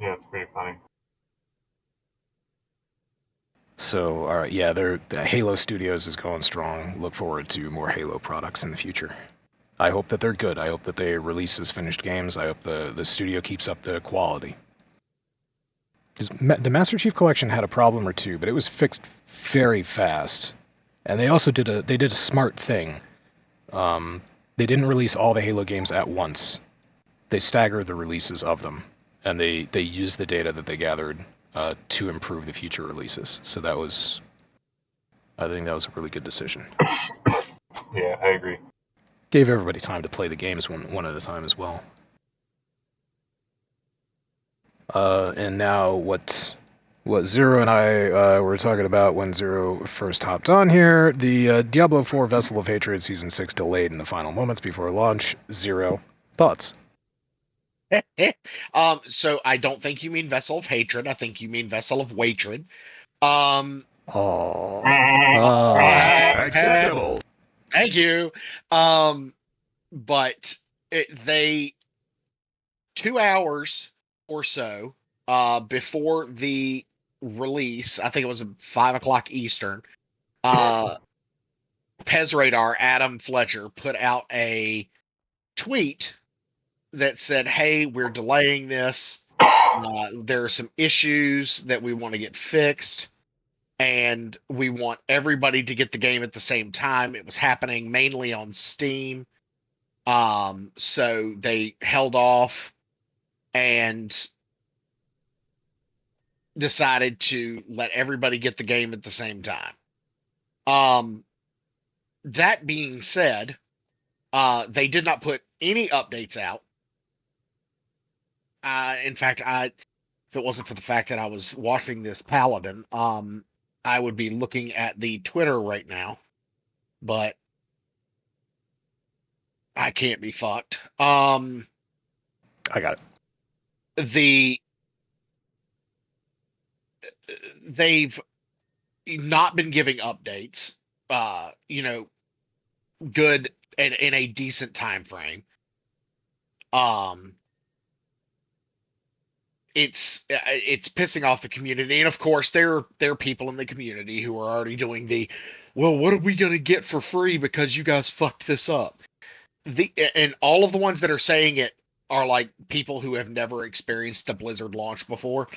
[SPEAKER 3] Yeah, it's pretty funny.
[SPEAKER 1] So, all right, yeah, the Halo Studios is going strong. Look forward to more Halo products in the future. I hope that they're good. I hope that they release as finished games. I hope the studio keeps up the quality. The Master Chief Collection had a problem or two, but it was fixed very fast. And they also did a smart thing. They didn't release all the Halo games at once. They staggered the releases of them, and they used the data that they gathered to improve the future releases. So I think that was a really good decision.
[SPEAKER 3] Yeah, I agree.
[SPEAKER 1] Gave everybody time to play the games one at a time as well. And now what Zero and I were talking about when Zero first hopped on here, the Diablo 4 Vessel of Hatred Season 6 delayed in the final moments before launch. Zero, thoughts?
[SPEAKER 2] So I don't think you mean Vessel of Hatred. I think you mean Vessel of WAITRED.
[SPEAKER 5] Acceptable.
[SPEAKER 2] Thank you. But they 2 hours or so before the release, I think it was 5 o'clock Eastern, Pez Radar Adam Fletcher put out a tweet that said, hey, we're delaying this. There are some issues that we want to get fixed, and we want everybody to get the game at the same time. It was happening mainly on Steam. So they held off and decided to let everybody get the game at the same time. That being said, they did not put any updates out. In fact, if it wasn't for the fact that I was watching this Paladin, I would be looking at the Twitter right now, but I can't be fucked.
[SPEAKER 1] I got
[SPEAKER 2] it. They've not been giving updates, good and in a decent time frame. It's pissing off the community, and of course there are people in the community who are already doing well, what are we gonna get for free because you guys fucked this up? And all of the ones that are saying it are like people who have never experienced a Blizzard launch before.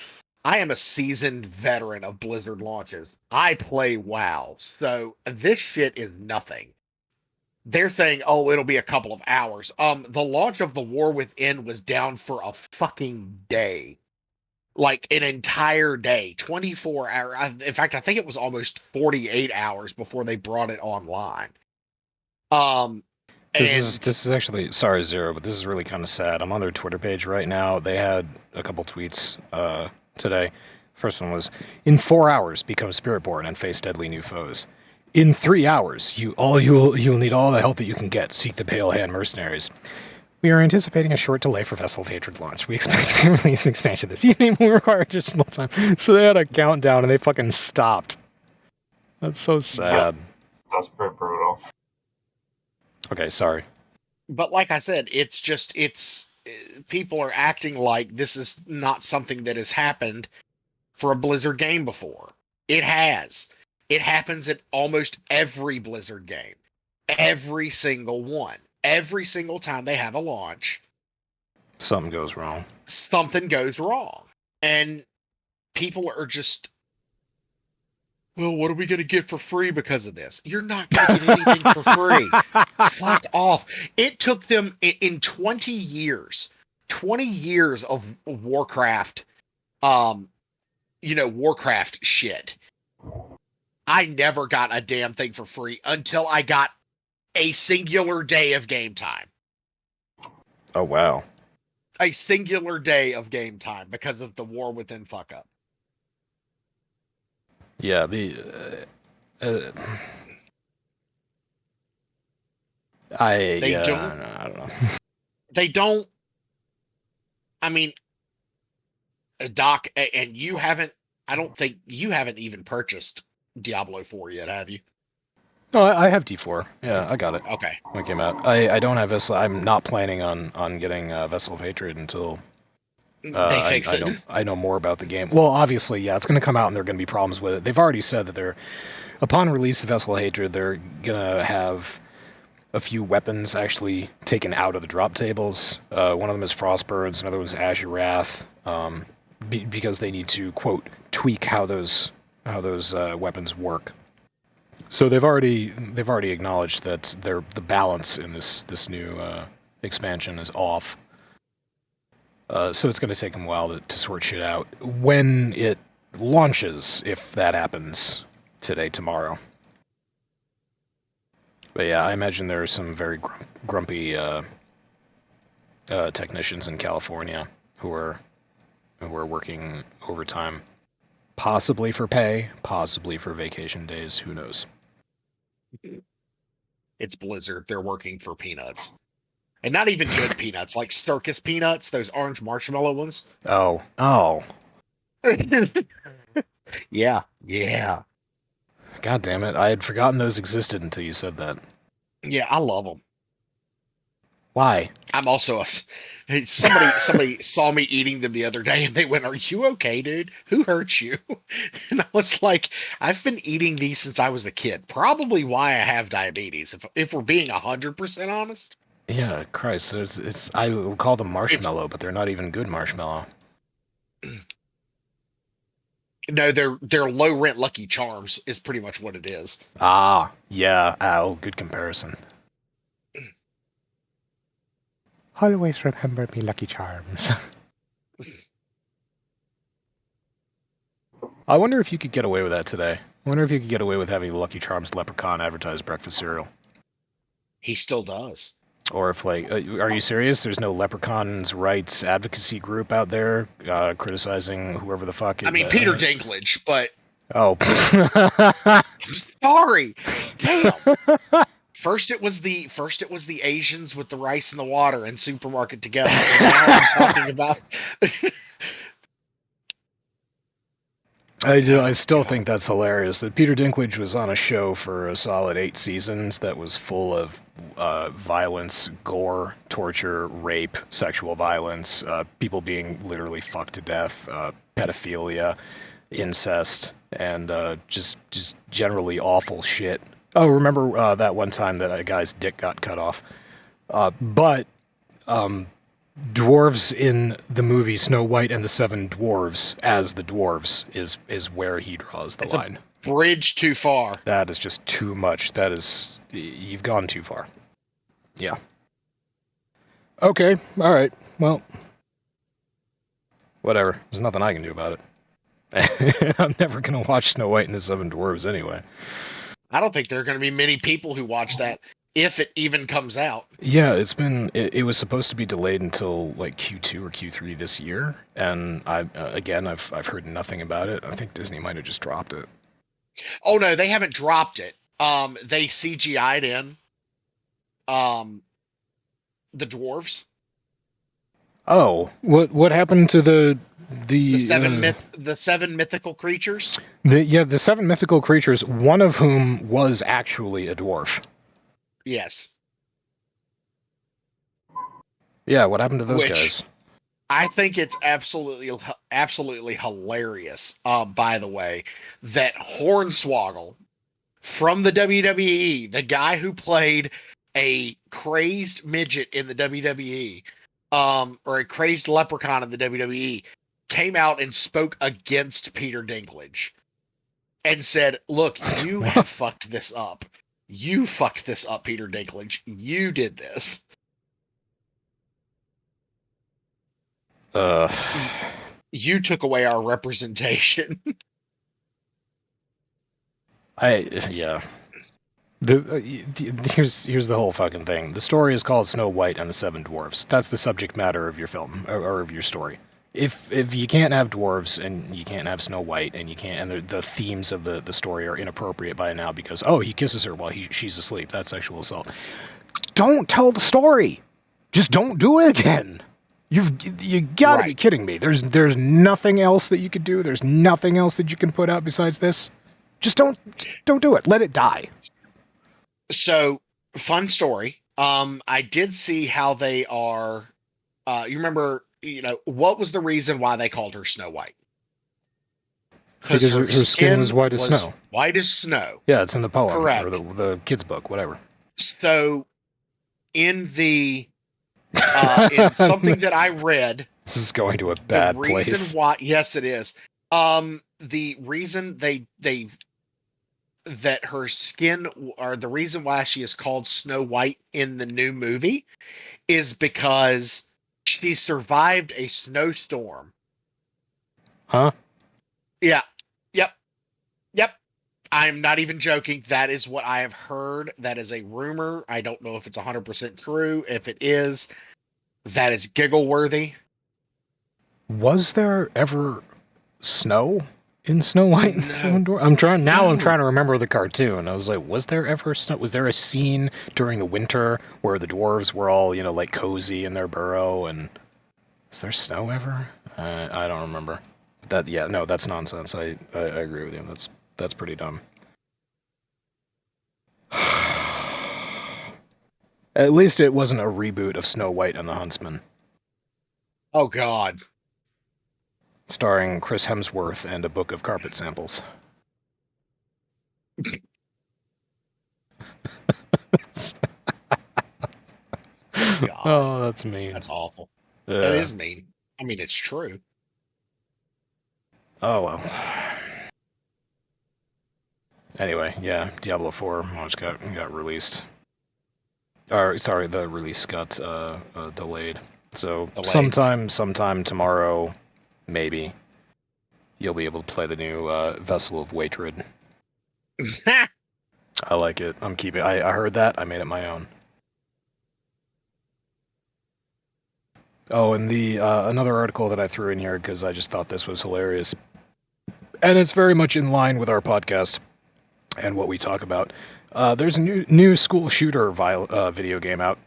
[SPEAKER 2] I am a seasoned veteran of Blizzard launches. I play WoW, so this shit is nothing. They're saying, oh, it'll be a couple of hours. The launch of The War Within was down for a fucking day. Like an entire day, 24 hours. In fact, I think it was almost 48 hours before they brought it online.
[SPEAKER 1] This is actually, sorry Zero, but this is really kind of sad. I'm on their Twitter page right now. They had a couple tweets today. First one was, in 4 hours, become Spiritborn and face deadly new foes. In 3 hours, you'll need all the help that you can get. Seek the Pale Hand Mercenaries. We are anticipating a short delay for Vessel of Hatred launch. We expect to release an expansion this evening. Will require additional time. So they had a countdown and they fucking stopped. That's so sad.
[SPEAKER 3] That's pretty brutal.
[SPEAKER 1] Okay, sorry.
[SPEAKER 2] But like I said, it's people are acting like this is not something that has happened for a Blizzard game before. It has. It happens at almost every Blizzard game. Every single one. Every single time they have a launch,
[SPEAKER 1] something goes wrong.
[SPEAKER 2] Something goes wrong. And people are just, well, what are we going to get for free because of this? You're not going to get anything for free. Fuck off. It took them in 20 years of Warcraft, Warcraft shit. I never got a damn thing for free until I got a singular day of game time.
[SPEAKER 1] Oh, wow.
[SPEAKER 2] A singular day of game time because of the War Within fuck up.
[SPEAKER 1] Yeah, I don't know.
[SPEAKER 2] They don't. I mean, Doc, and you haven't. I don't think you haven't even purchased Diablo 4 yet, have you?
[SPEAKER 1] No, I have D4. Yeah, I got it.
[SPEAKER 2] Okay.
[SPEAKER 1] When it came out. I don't have Vessel. I'm not planning on getting Vessel of Hatred until
[SPEAKER 2] they fix it.
[SPEAKER 1] I know more about the game. Well, obviously, yeah, it's going to come out and there are going to be problems with it. They've already said that upon release of Vessel of Hatred, they're going to have a few weapons actually taken out of the drop tables. One of them is Frostbirds, another one's Azure Wrath, because they need to, quote, tweak how those weapons work. So they've already acknowledged that the balance in this new expansion is off. So it's going to take them a while to sort shit out. When it launches, if that happens tomorrow. But yeah, I imagine there are some very grumpy technicians in California who are working overtime. Possibly for pay, possibly for vacation days, who knows.
[SPEAKER 2] It's Blizzard. They're working for peanuts. And not even good peanuts, like circus peanuts, those orange marshmallow ones.
[SPEAKER 1] Oh.
[SPEAKER 2] Yeah.
[SPEAKER 1] God damn it. I had forgotten those existed until you said that.
[SPEAKER 2] Yeah, I love them.
[SPEAKER 1] Why?
[SPEAKER 2] I'm also somebody saw me eating them the other day and they went, "Are you okay, dude? Who hurt you?" And I was like, I've been eating these since I was a kid. Probably why I have diabetes, if we're being 100% honest.
[SPEAKER 1] Yeah, Christ. It's I would call them marshmallow, but they're not even good marshmallow.
[SPEAKER 2] No, they're low rent Lucky Charms is pretty much what it is.
[SPEAKER 1] Ah, yeah. Oh, good comparison. Always remember me, Lucky Charms. I wonder if you could get away with that today. I wonder if you could get away with having Lucky Charms Leprechaun advertise breakfast cereal.
[SPEAKER 2] He still does.
[SPEAKER 1] Or if, like, are you serious? There's no Leprechaun's rights advocacy group out there criticizing whoever the fuck.
[SPEAKER 2] I mean, Peter Dinklage, but.
[SPEAKER 1] Oh.
[SPEAKER 2] Sorry. Damn. First it was the Asians with the rice and the water and supermarket together. And now I'm talking about.
[SPEAKER 1] I still think that's hilarious that Peter Dinklage was on a show for a solid 8 seasons that was full of violence, gore, torture, rape, sexual violence, people being literally fucked to death, pedophilia, incest, and just generally awful shit. Oh, remember that one time that a guy's dick got cut off? But dwarves in the movie Snow White and the Seven Dwarves as the dwarves is where he draws the line.
[SPEAKER 2] A bridge too far.
[SPEAKER 1] That is just too much. You've gone too far. Yeah. Okay, all right. Well, whatever. There's nothing I can do about it. I'm never going to watch Snow White and the Seven Dwarves anyway.
[SPEAKER 2] I don't think there are going to be many people who watch that. if it even comes out.
[SPEAKER 1] Yeah, it was supposed to be delayed until like Q2 or Q3 this year, and I've heard nothing about it. I think Disney might have just dropped it.
[SPEAKER 2] Oh no, they haven't dropped it. They CGI'd in the dwarves.
[SPEAKER 1] Oh, what happened to the
[SPEAKER 2] seven mythical creatures?
[SPEAKER 1] The 7 mythical creatures, one of whom was actually a dwarf.
[SPEAKER 2] Yes.
[SPEAKER 1] Yeah, what happened to those guys?
[SPEAKER 2] I think it's absolutely hilarious, by the way, that Hornswoggle from the WWE, the guy who played a crazed midget in the WWE, or a crazed leprechaun in the WWE, came out and spoke against Peter Dinklage and said, look, you have fucked this up. You fucked this up, Peter Dinklage. You did this. You took away our representation.
[SPEAKER 1] Yeah. Here's the whole fucking thing. The story is called Snow White and the Seven Dwarfs. That's the subject matter of your film or of your story. If you can't have dwarves and you can't have Snow White and you can't, and the themes of the story are inappropriate by now because he kisses her while she's asleep. That's sexual assault. Don't tell the story. Just don't do it again. You gotta be kidding me. There's nothing else that you could do. There's nothing else that you can put out besides this. Just don't do it. Let it die.
[SPEAKER 2] So, fun story. I did see how they are. You remember, what was the reason why they called her Snow White?
[SPEAKER 1] Because her skin was white as snow.
[SPEAKER 2] White as snow.
[SPEAKER 1] Yeah, it's in the poem.
[SPEAKER 2] Correct.
[SPEAKER 1] Or the kid's book, whatever.
[SPEAKER 2] So, in the in something that I read,
[SPEAKER 1] this is going to a bad place.
[SPEAKER 2] Yes, it is. The reason that her skin, or the reason why she is called Snow White in the new movie, is because she survived a snowstorm.
[SPEAKER 1] Huh?
[SPEAKER 2] Yeah. Yep. I'm not even joking. That is what I have heard. That is a rumor. I don't know if it's 100% true. If it is, that is giggle worthy.
[SPEAKER 1] Was there ever snow in Snow White and the Seven Dwarfs? I'm trying to remember the cartoon. I was like, was there ever snow? Was there a scene during the winter where the dwarves were all, like cozy in their burrow? And is there snow ever? I don't remember. That's nonsense. I agree with you. That's pretty dumb. At least it wasn't a reboot of Snow White and the Huntsman.
[SPEAKER 2] Oh, God.
[SPEAKER 1] Starring Chris Hemsworth and a book of carpet samples. Oh, that's mean.
[SPEAKER 2] That's awful. That is mean. I mean, it's true.
[SPEAKER 1] Oh, well. Anyway, yeah, Diablo 4 just got released. Sorry, the release got delayed. So sometime tomorrow, maybe, you'll be able to play the new Vessel of WAITRED. I like it. I heard that. I made it my own. Oh, and the another article that I threw in here because I just thought this was hilarious, and it's very much in line with our podcast and what we talk about. There's a new school shooter video game out.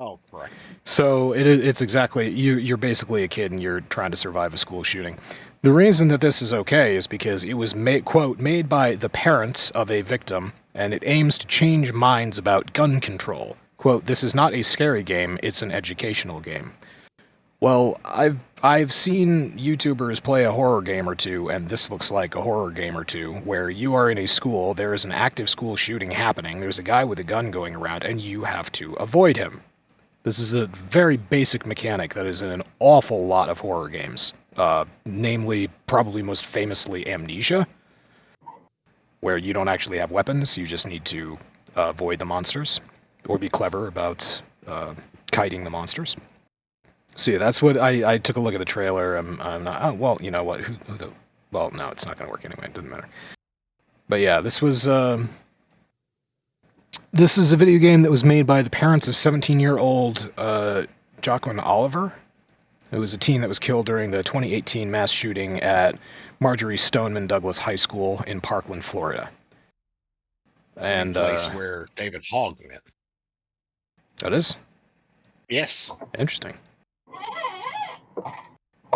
[SPEAKER 2] Oh, correct.
[SPEAKER 1] So it's exactly you're basically a kid and you're trying to survive a school shooting. The reason that this is okay is because it was made by the parents of a victim, and it aims to change minds about gun control. Quote, this is not a scary game, it's an educational game. Well, I've seen YouTubers play a horror game or two, and this looks like a horror game or two, where you are in a school, there is an active school shooting happening, there's a guy with a gun going around, and you have to avoid him. This is a very basic mechanic that is in an awful lot of horror games. Namely, probably most famously, Amnesia, where you don't actually have weapons, you just need to avoid the monsters, or be clever about kiting the monsters. So yeah, that's what I took a look at the trailer. I'm not. Oh well, you know what? Well, no, it's not going to work anyway. It doesn't matter. But yeah, this was This is a video game that was made by the parents of 17-year-old Joaquin Oliver. It was a teen that was killed during the 2018 mass shooting at Marjorie Stoneman Douglas High School in Parkland, Florida.
[SPEAKER 2] Same place where David Hogg went.
[SPEAKER 1] That is?
[SPEAKER 2] Yes.
[SPEAKER 1] Interesting.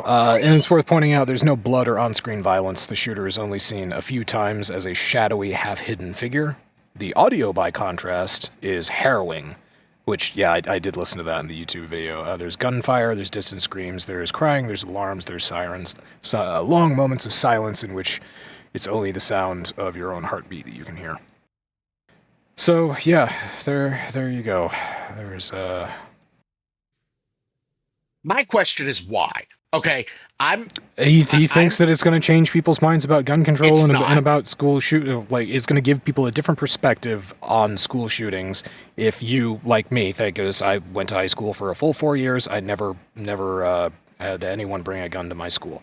[SPEAKER 1] And it's worth pointing out there's no blood or on-screen violence. The shooter is only seen a few times as a shadowy, half-hidden figure. The audio, by contrast, is harrowing, which, yeah, I did listen to that in the YouTube video. There's gunfire, there's distant screams, there's crying, there's alarms, there's sirens, long moments of silence in which it's only the sound of your own heartbeat that you can hear. So, yeah, there you go. There's,
[SPEAKER 2] My question is why? Okay,
[SPEAKER 1] He thinks that it's going to change people's minds about gun control and about school shoot. Like, it's going to give people a different perspective on school shootings. If you, like me, think as I went to high school for a full 4 years, I never had anyone bring a gun to my school.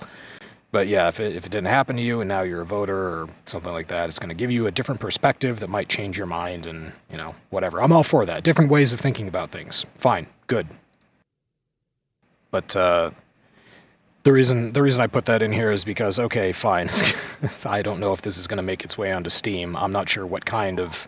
[SPEAKER 1] But yeah, if it didn't happen to you and now you're a voter or something like that, it's going to give you a different perspective that might change your mind and, you know, whatever. I'm all for that. Different ways of thinking about things. Fine. Good. But the reason I put that in here is because, okay, fine. I don't know if this is going to make its way onto Steam. I'm not sure what kind of...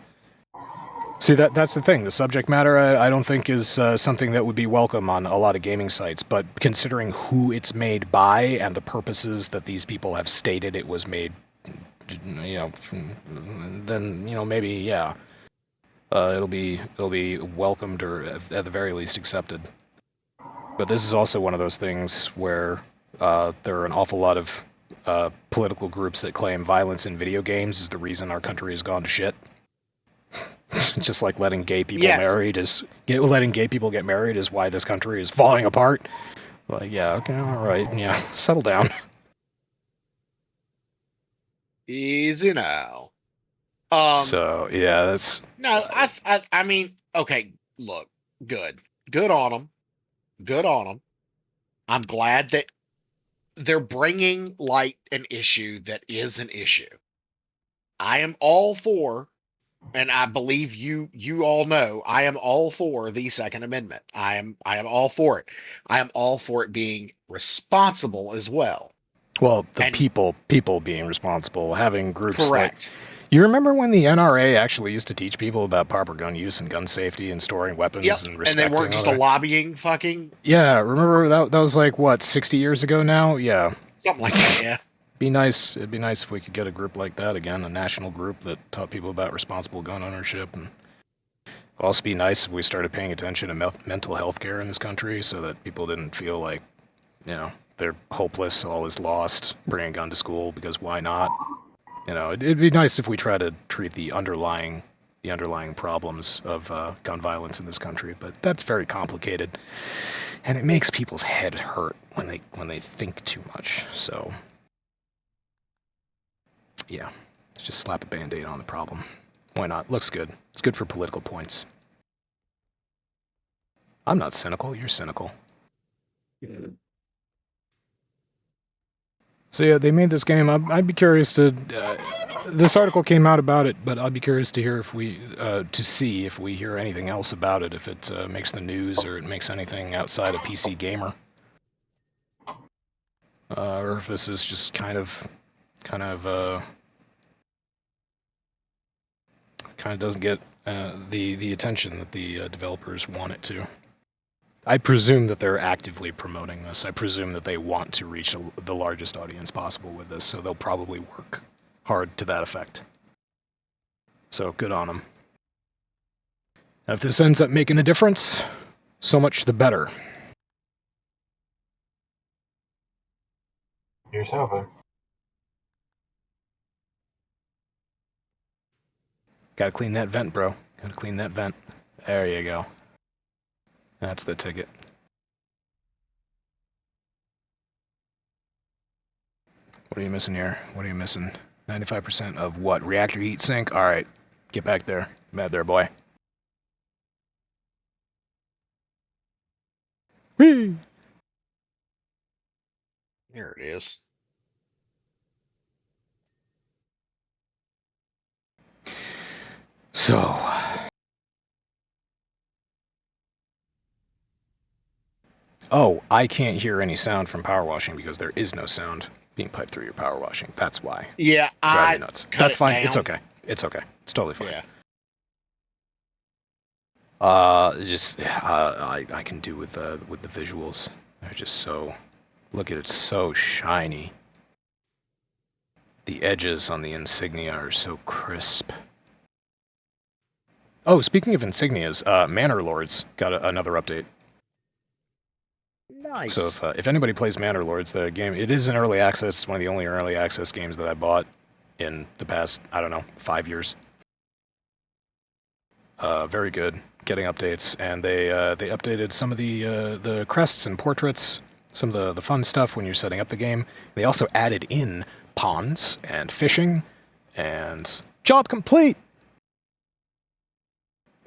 [SPEAKER 1] See, that's the thing. The subject matter, I don't think is something that would be welcome on a lot of gaming sites. But considering who it's made by and the purposes that these people have stated it was made, you know, then, you know, maybe, yeah, it'll be welcomed or at the very least accepted. But this is also one of those things where there are an awful lot of political groups that claim violence in video games is the reason our country has gone to shit. Just like letting gay people letting gay people get married is why this country is falling apart. Like, yeah, okay, all right, yeah, settle down.
[SPEAKER 2] Easy now.
[SPEAKER 1] So yeah, that's
[SPEAKER 2] no. I mean, okay. Look, good on them. Good on them. I'm glad that they're bringing light an issue that is an issue. I am all for, and I believe you all know, I am all for the Second Amendment. I am all for it. I am all for it being responsible as well.
[SPEAKER 1] Well, people being responsible, having groups
[SPEAKER 2] correct.
[SPEAKER 1] You remember when the NRA actually used to teach people about proper gun use and gun safety and storing weapons and respecting?
[SPEAKER 2] And they weren't just a lobbying fucking...
[SPEAKER 1] Yeah, remember that was like, what, 60 years ago now? Yeah.
[SPEAKER 2] Something like that, yeah.
[SPEAKER 1] It'd be nice if we could get a group like that again, a national group that taught people about responsible gun ownership. And it'd also be nice if we started paying attention to mental health care in this country so that people didn't feel like, you know, they're hopeless, all is lost, bring a gun to school because why not? You know, it'd be nice if we try to treat the underlying problems of gun violence in this country, but that's very complicated, and it makes people's head hurt when they think too much. So, yeah, let's just slap a band-aid on the problem. Why not? Looks good. It's good for political points. I'm not cynical. You're cynical. So yeah, they made this game. I'd be curious to. This article came out about it, but I'd be curious to hear to see if we hear anything else about it, if it makes the news or it makes anything outside of PC Gamer, or if this is just kind of doesn't get the attention that the developers want it to. I presume that they're actively promoting this. I presume that they want to reach the largest audience possible with this, so they'll probably work hard to that effect. So, good on them. And if this ends up making a difference, so much the better.
[SPEAKER 3] Here's hoping.
[SPEAKER 1] Gotta clean that vent, bro. Gotta clean that vent. There you go. That's the ticket. What are you missing here? What are you missing? 95% of what? Reactor heat sink? Alright. Get back there. Bad there, boy. Whee!
[SPEAKER 2] Here it is.
[SPEAKER 1] So, Oh, I can't hear any sound from power washing because there is no sound being piped through your power washing. That's why.
[SPEAKER 2] Yeah,
[SPEAKER 1] Drive me nuts. That's fine.
[SPEAKER 2] down.
[SPEAKER 1] It's okay. It's okay. It's totally fine.
[SPEAKER 2] Yeah.
[SPEAKER 1] I can do with the visuals. They're just so, look at it, so shiny. The edges on the insignia are so crisp. Oh, speaking of insignias, Manor Lords got another update.
[SPEAKER 2] Nice.
[SPEAKER 1] So if anybody plays Manor Lords, the game, it is in early access. It's one of the only early access games that I bought in the past, I don't know, 5 years. Very good, getting updates, and they updated some of the crests and portraits, some of the fun stuff when you're setting up the game. They also added in ponds and fishing, and job complete.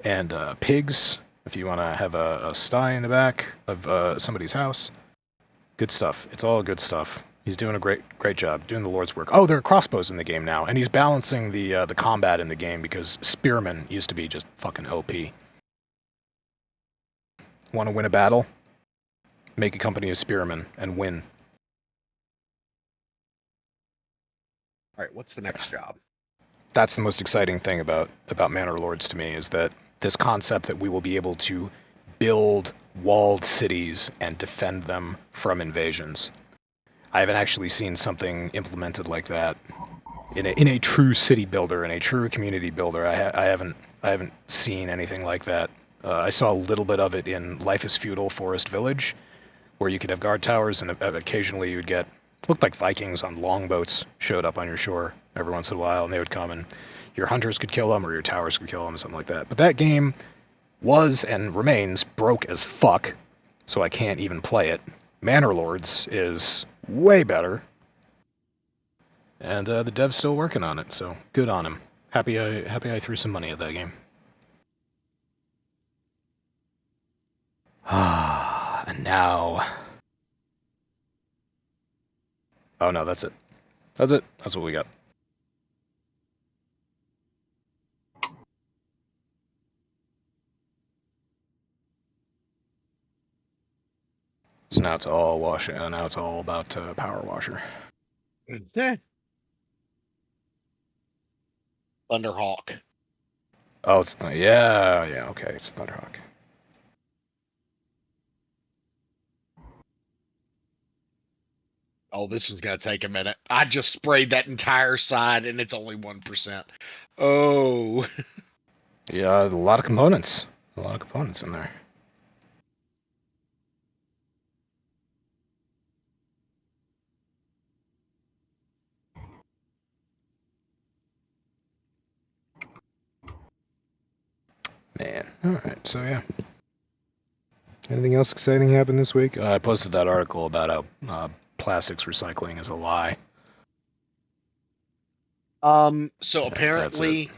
[SPEAKER 1] And pigs, if you want to have a sty in the back of somebody's house. Good stuff. It's all good stuff. He's doing a great job, doing the Lord's work. Oh, there are crossbows in the game now, and he's balancing the combat in the game because spearmen used to be just fucking OP. Want to win a battle? Make a company of spearmen and win.
[SPEAKER 2] All right, what's the next job?
[SPEAKER 1] That's the most exciting thing about Manor Lords to me, is that this concept that we will be able to build walled cities and defend them from invasions. I haven't actually seen something implemented like that in a true city builder, in a true community builder. I haven't seen anything like that. I saw a little bit of it in Life is Feudal Forest Village, where you could have guard towers, and occasionally you would get, looked like Vikings on longboats showed up on your shore every once in a while, and they would come, and your hunters could kill them, or your towers could kill them, or something like that. But that game was and remains broke as fuck, so I can't even play it. Manor Lords is way better, and the dev's still working on it, so good on him. Happy I threw some money at that game. And now... Oh no, that's it. That's it. That's what we got. So now it's all now it's all about Power Washer.
[SPEAKER 2] Thunderhawk.
[SPEAKER 1] Oh, it's yeah, okay, it's Thunderhawk.
[SPEAKER 2] Oh, this is gonna take a minute. I just sprayed that entire side, and it's only 1%. Oh.
[SPEAKER 1] Yeah, a lot of components. A lot of components in there. Man, alright, so yeah. Anything else exciting happened this week? I posted that article about how plastics recycling is a lie.
[SPEAKER 2] So apparently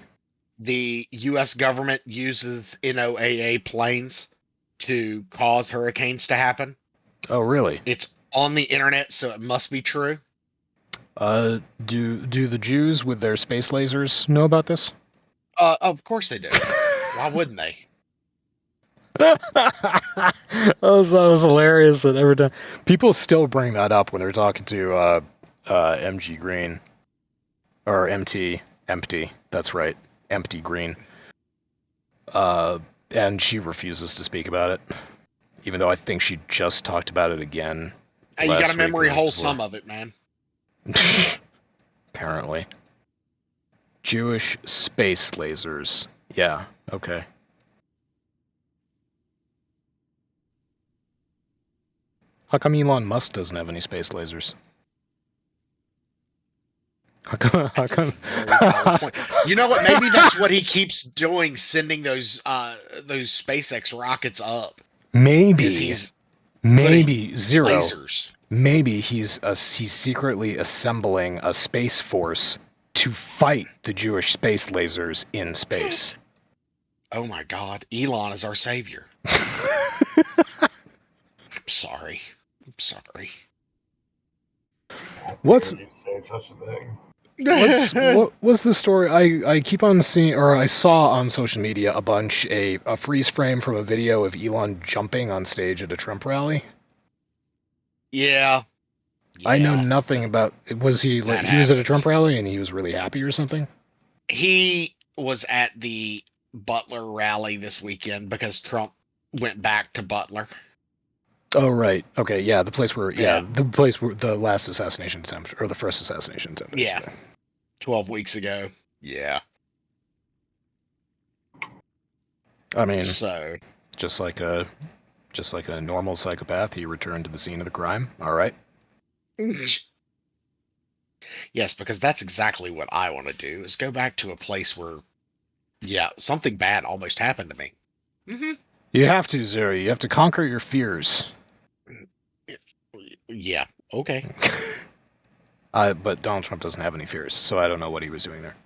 [SPEAKER 2] the U.S. government uses NOAA planes to cause hurricanes to happen.
[SPEAKER 1] Oh, really?
[SPEAKER 2] It's on the internet, so it must be true.
[SPEAKER 1] Do the Jews with their space lasers know about this?
[SPEAKER 2] Of course they do. Why wouldn't they?
[SPEAKER 1] that was hilarious that every time people still bring that up when they're talking to MG Green or MT Empty. That's right, Empty Green. And she refuses to speak about it, even though I think she just talked about it again.
[SPEAKER 2] Hey, you got a memory hole some of it, man.
[SPEAKER 1] Apparently. Jewish space lasers. Yeah, okay. How come Elon Musk doesn't have any space lasers? How come?
[SPEAKER 2] You know what? Maybe that's what he keeps doing, sending those SpaceX rockets up.
[SPEAKER 1] Maybe
[SPEAKER 2] He's
[SPEAKER 1] zero.
[SPEAKER 2] Lasers.
[SPEAKER 1] Maybe he's secretly assembling a space force to fight the Jewish space lasers in space.
[SPEAKER 2] Oh my God, Elon is our savior. I'm sorry.
[SPEAKER 1] What's
[SPEAKER 3] you say such a thing?
[SPEAKER 1] what's the story? I keep on seeing, or I saw on social media a freeze frame from a video of Elon jumping on stage at a Trump rally.
[SPEAKER 2] Yeah.
[SPEAKER 1] I know nothing about. Was he like he was at a Trump rally and he was really happy or something?
[SPEAKER 2] He was at the Butler rally this weekend because Trump went back to Butler.
[SPEAKER 1] Oh right, okay, yeah, the place where the place where the last assassination attempt or the first assassination attempt.
[SPEAKER 2] Yeah, 12 weeks ago. Yeah.
[SPEAKER 1] I mean,
[SPEAKER 2] so
[SPEAKER 1] just like a normal psychopath, he returned to the scene of the crime. All right.
[SPEAKER 2] Yes, because that's exactly what I want to do, is go back to a place where, something bad almost happened to me. Mm-hmm.
[SPEAKER 1] You have to, Zero. You have to conquer your fears.
[SPEAKER 2] Yeah, okay.
[SPEAKER 1] But Donald Trump doesn't have any fears, so I don't know what he was doing there.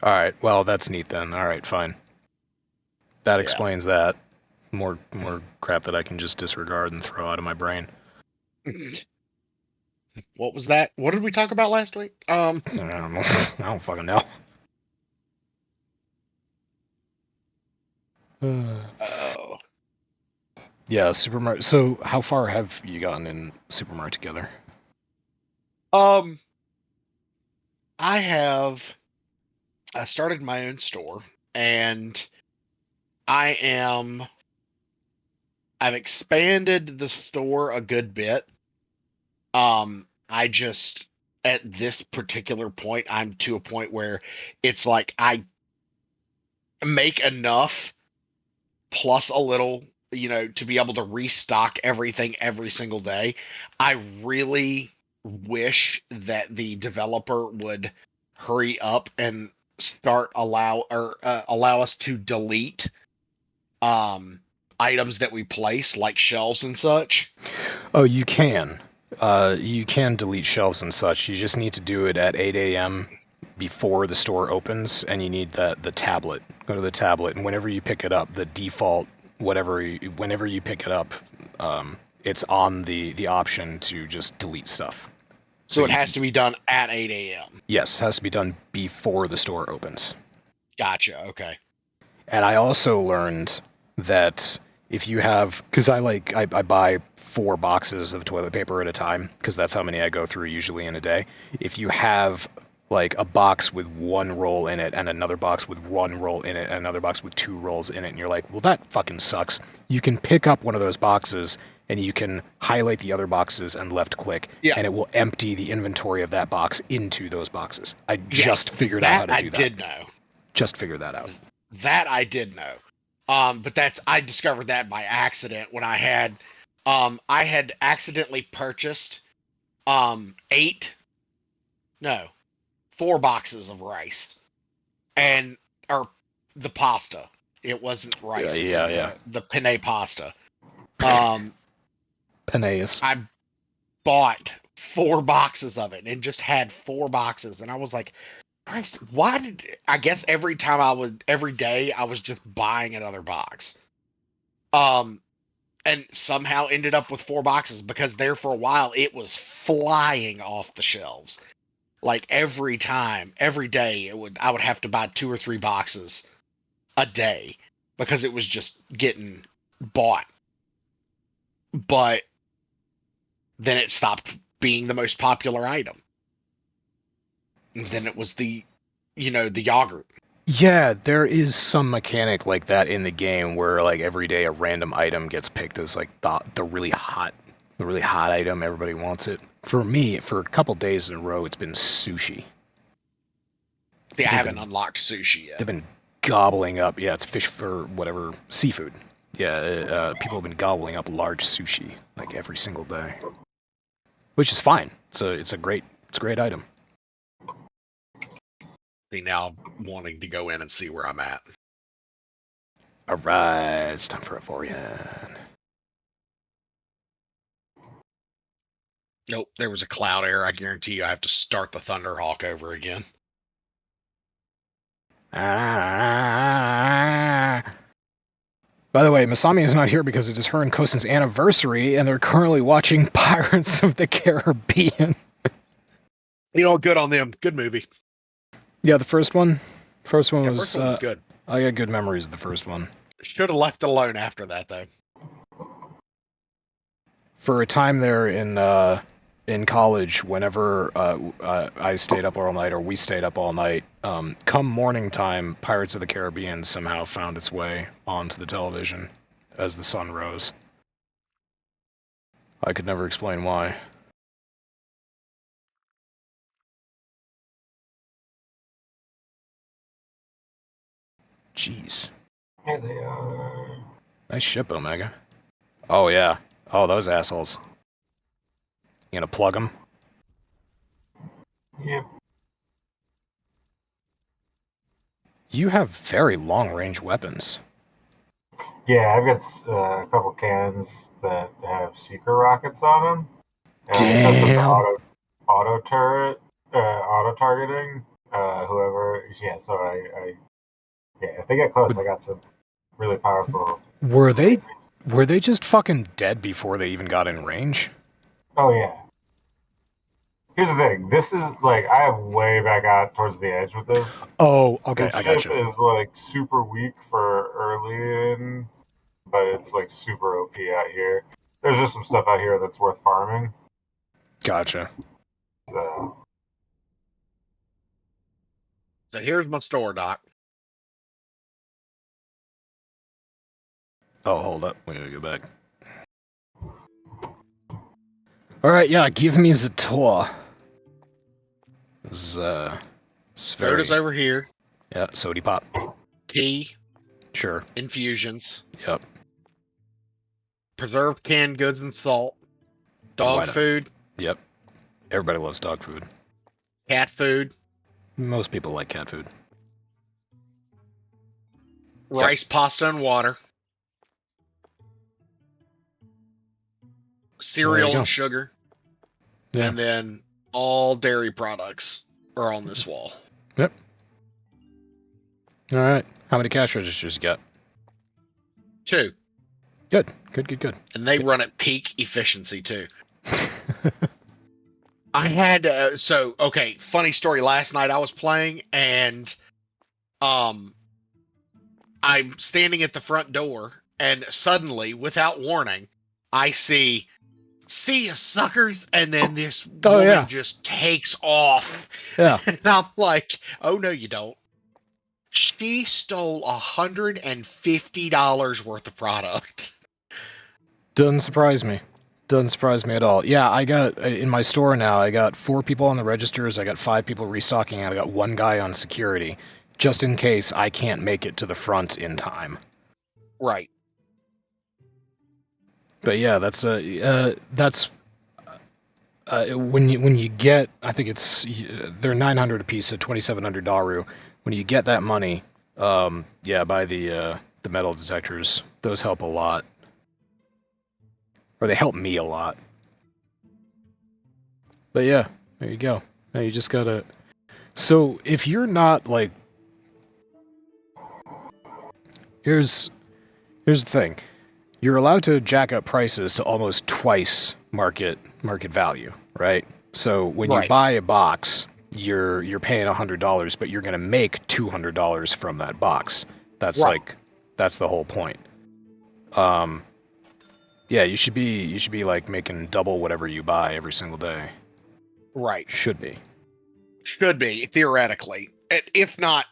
[SPEAKER 1] All right, well, that's neat then. All right, fine. That explains that. More crap that I can just disregard and throw out of my brain.
[SPEAKER 2] What was that? What did we talk about last week?
[SPEAKER 1] I don't know. I don't fucking know.
[SPEAKER 2] Oh.
[SPEAKER 1] Yeah, Super Mario. So, how far have you gotten in Super Mario together?
[SPEAKER 2] I started my own store, and I've expanded the store a good bit. I just, at this particular point, I'm to a point where it's like I make enough plus a little, to be able to restock everything every single day. I really wish that the developer would hurry up and allow us to delete items that we place, like shelves and such.
[SPEAKER 1] Oh, you can. You can delete shelves and such. You just need to do it at 8 a.m. before the store opens, and you need the tablet. Go to the tablet, and whenever you pick it up, the default, whenever you pick it up, it's on the option to just delete stuff.
[SPEAKER 2] So it has to be done at 8 a.m.
[SPEAKER 1] Yes, it has to be done before the store opens.
[SPEAKER 2] Gotcha, okay.
[SPEAKER 1] And I also learned that if you have, because I buy 4 boxes of toilet paper at a time, because that's how many I go through usually in a day. If you have like a box with 1 roll in it and another box with 1 roll in it and another box with 2 rolls in it, and you're like, well, that fucking sucks. You can pick up one of those boxes and you can highlight the other boxes and left click, and it will empty the inventory of that box into those boxes. I just figured out how to do that.
[SPEAKER 2] I did know.
[SPEAKER 1] Just figured that out.
[SPEAKER 2] That I did know. But I discovered that by accident when I had accidentally purchased 4 boxes of rice, or the pasta. It wasn't rice.
[SPEAKER 1] Yeah.
[SPEAKER 2] The penne pasta.
[SPEAKER 1] Peneus.
[SPEAKER 2] I bought 4 boxes of it and just had 4 boxes, and I was like, Christ, I guess every day I was just buying another box. And somehow ended up with 4 boxes, because there for a while it was flying off the shelves. Like every day I would have to buy 2 or 3 boxes a day because it was just getting bought. But then it stopped being the most popular item. And then it was the yogurt.
[SPEAKER 1] Yeah, there is some mechanic like that in the game where like every day a random item gets picked as like the really hot item. Everybody wants it. For me, for a couple days in a row, it's been sushi.
[SPEAKER 2] See, I haven't unlocked sushi yet.
[SPEAKER 1] They've been gobbling up. Yeah, it's fish for whatever seafood. Yeah, people have been gobbling up large sushi like every single day, which is fine. It's a great item.
[SPEAKER 2] See, now I'm wanting to go in and see where I'm at.
[SPEAKER 1] All right, it's time for a Vorian.
[SPEAKER 2] Nope, there was a cloud error. I guarantee you I have to start the Thunderhawk over again.
[SPEAKER 1] By the way, Masami is not here because it is her and Kosen's anniversary, and they're currently watching Pirates of the Caribbean.
[SPEAKER 2] Good on them. Good movie.
[SPEAKER 1] Yeah, the first one. First one was
[SPEAKER 2] good.
[SPEAKER 1] I got good memories of the first one.
[SPEAKER 2] Should have left it alone after that, though.
[SPEAKER 1] For a time there in college, whenever I stayed up all night, or we stayed up all night, come morning time, Pirates of the Caribbean somehow found its way onto the television as the sun rose. I could never explain why. Jeez.
[SPEAKER 3] There they are.
[SPEAKER 1] Nice ship, Omega. Oh, yeah. Oh, those assholes. You gonna plug them?
[SPEAKER 3] Yep.
[SPEAKER 1] You have very long-range weapons.
[SPEAKER 3] Yeah, I've got a couple cannons that have seeker rockets on them. And I set them to auto turret, auto targeting. Whoever, yeah. So if they get close, I got some really powerful.
[SPEAKER 1] Were they just fucking dead before they even got in range?
[SPEAKER 3] Oh yeah. Here's the thing. This is like I am way back out towards the edge with this.
[SPEAKER 1] Oh, okay,
[SPEAKER 3] This
[SPEAKER 1] I got
[SPEAKER 3] ship
[SPEAKER 1] you.
[SPEAKER 3] is like super weak for early in, but it's like super OP out here. There's just some stuff out here that's worth farming.
[SPEAKER 1] Gotcha.
[SPEAKER 3] So
[SPEAKER 2] here's my store, Doc.
[SPEAKER 1] Oh, hold up. We gotta go back. Alright, yeah, give me the tour. It's very...
[SPEAKER 2] Food is over here.
[SPEAKER 1] Yeah, sody pop.
[SPEAKER 2] Tea.
[SPEAKER 1] Sure.
[SPEAKER 2] Infusions.
[SPEAKER 1] Yep.
[SPEAKER 2] Preserved canned goods and salt. Dog food.
[SPEAKER 1] Yep. Everybody loves dog food.
[SPEAKER 2] Cat food.
[SPEAKER 1] Most people like cat food.
[SPEAKER 2] Rice, pasta, and water. Cereal and sugar.
[SPEAKER 1] Yeah.
[SPEAKER 2] And then all dairy products are on this wall.
[SPEAKER 1] Yep. Alright. How many cash registers you got?
[SPEAKER 2] 2.
[SPEAKER 1] Good. Good.
[SPEAKER 2] And they run at peak efficiency, too. I had, okay, funny story. Last night I was playing, and I'm standing at the front door, and suddenly, without warning, I see ya, suckers, and then this woman just takes off.
[SPEAKER 1] Yeah.
[SPEAKER 2] And I'm like, oh, no, you don't. She stole $150 worth of product.
[SPEAKER 1] Doesn't surprise me. Doesn't surprise me at all. Yeah, I got, in my store now, I got 4 people on the registers, I got 5 people restocking, and I got 1 guy on security, just in case I can't make it to the front in time.
[SPEAKER 2] Right.
[SPEAKER 1] But yeah, that's when you get, I think they're 900 a piece, so 2,700 Daru. When you get that money, yeah, buy the metal detectors. Those help a lot. Or they help me a lot. But yeah, there you go. Now you just gotta... So, if you're not, like... Here's the thing. You're allowed to jack up prices to almost twice market value, right? So, when you buy a box, you're paying $100, but you're gonna make $200 from that box. That's that's the whole point. Yeah, you should be like making double whatever you buy every single day.
[SPEAKER 2] Right.
[SPEAKER 1] Should be,
[SPEAKER 2] theoretically. If not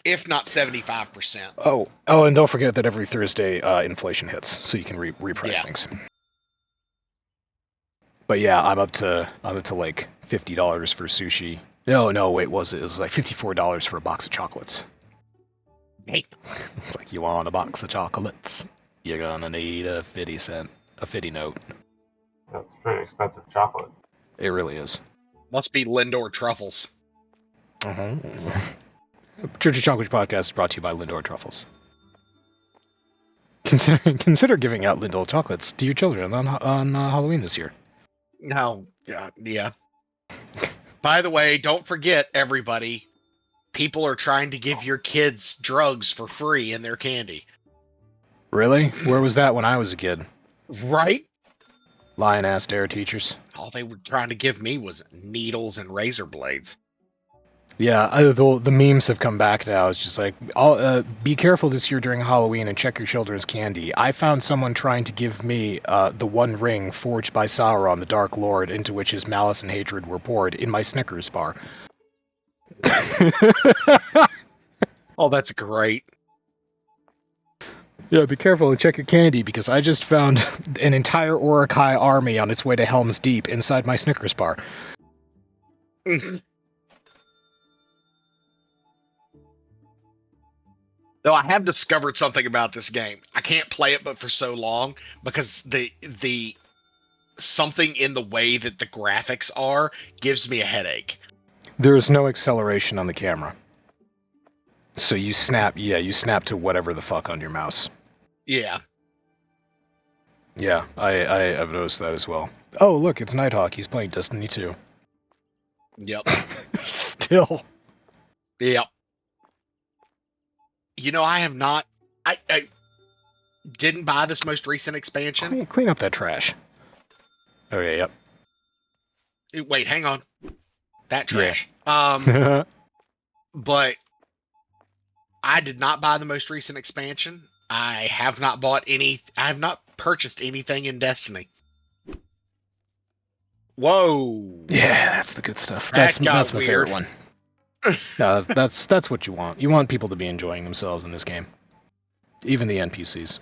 [SPEAKER 2] 75%.
[SPEAKER 1] Oh, and don't forget that every Thursday inflation hits, so you can reprice things. But yeah, I'm up to like $50 for sushi. No, wait, it was like $54 for a box of chocolates.
[SPEAKER 2] Hey.
[SPEAKER 1] It's like, you want a box of chocolates? You're gonna need a 50 note.
[SPEAKER 3] That's pretty expensive chocolate.
[SPEAKER 1] It really is.
[SPEAKER 2] Must be Lindor truffles.
[SPEAKER 1] Uh-huh. Church of Chonkwij podcast is brought to you by Lindor truffles. Consider giving out Lindor chocolates to your children on Halloween this year.
[SPEAKER 2] No, yeah. By the way, don't forget, everybody, people are trying to give your kids drugs for free in their candy.
[SPEAKER 1] Really? Where was that when I was a kid?
[SPEAKER 2] Right?
[SPEAKER 1] Lion-ass dare teachers.
[SPEAKER 2] All they were trying to give me was needles and razor blades.
[SPEAKER 1] Yeah, the memes have come back now. It's just like, be careful this year during Halloween and check your children's candy. I found someone trying to give me the one ring forged by Sauron, the Dark Lord, into which his malice and hatred were poured in my Snickers bar.
[SPEAKER 2] Oh, that's great.
[SPEAKER 1] Yeah, be careful and check your candy, because I just found an entire Uruk-hai army on its way to Helm's Deep inside my Snickers bar.
[SPEAKER 2] Though I have discovered something about this game. I can't play it but for so long because the something in the way that the graphics are gives me a headache.
[SPEAKER 1] There's no acceleration on the camera. So you snap to whatever the fuck on your mouse.
[SPEAKER 2] Yeah.
[SPEAKER 1] Yeah, I've noticed that as well. Oh, look, it's Nighthawk. He's playing Destiny 2.
[SPEAKER 2] Yep.
[SPEAKER 1] Still.
[SPEAKER 2] Yep. You know, I have not... I didn't buy this most recent expansion.
[SPEAKER 1] Clean up that trash. Okay, yep.
[SPEAKER 2] Wait, hang on. That trash.
[SPEAKER 1] Yeah.
[SPEAKER 2] But I did not buy the most recent expansion. I have not bought any... I have not purchased anything in Destiny. Whoa.
[SPEAKER 1] Yeah, that's the good stuff.
[SPEAKER 2] That's
[SPEAKER 1] my
[SPEAKER 2] weird.
[SPEAKER 1] favorite one. No, that's what you want. You want people to be enjoying themselves in this game. Even the NPCs.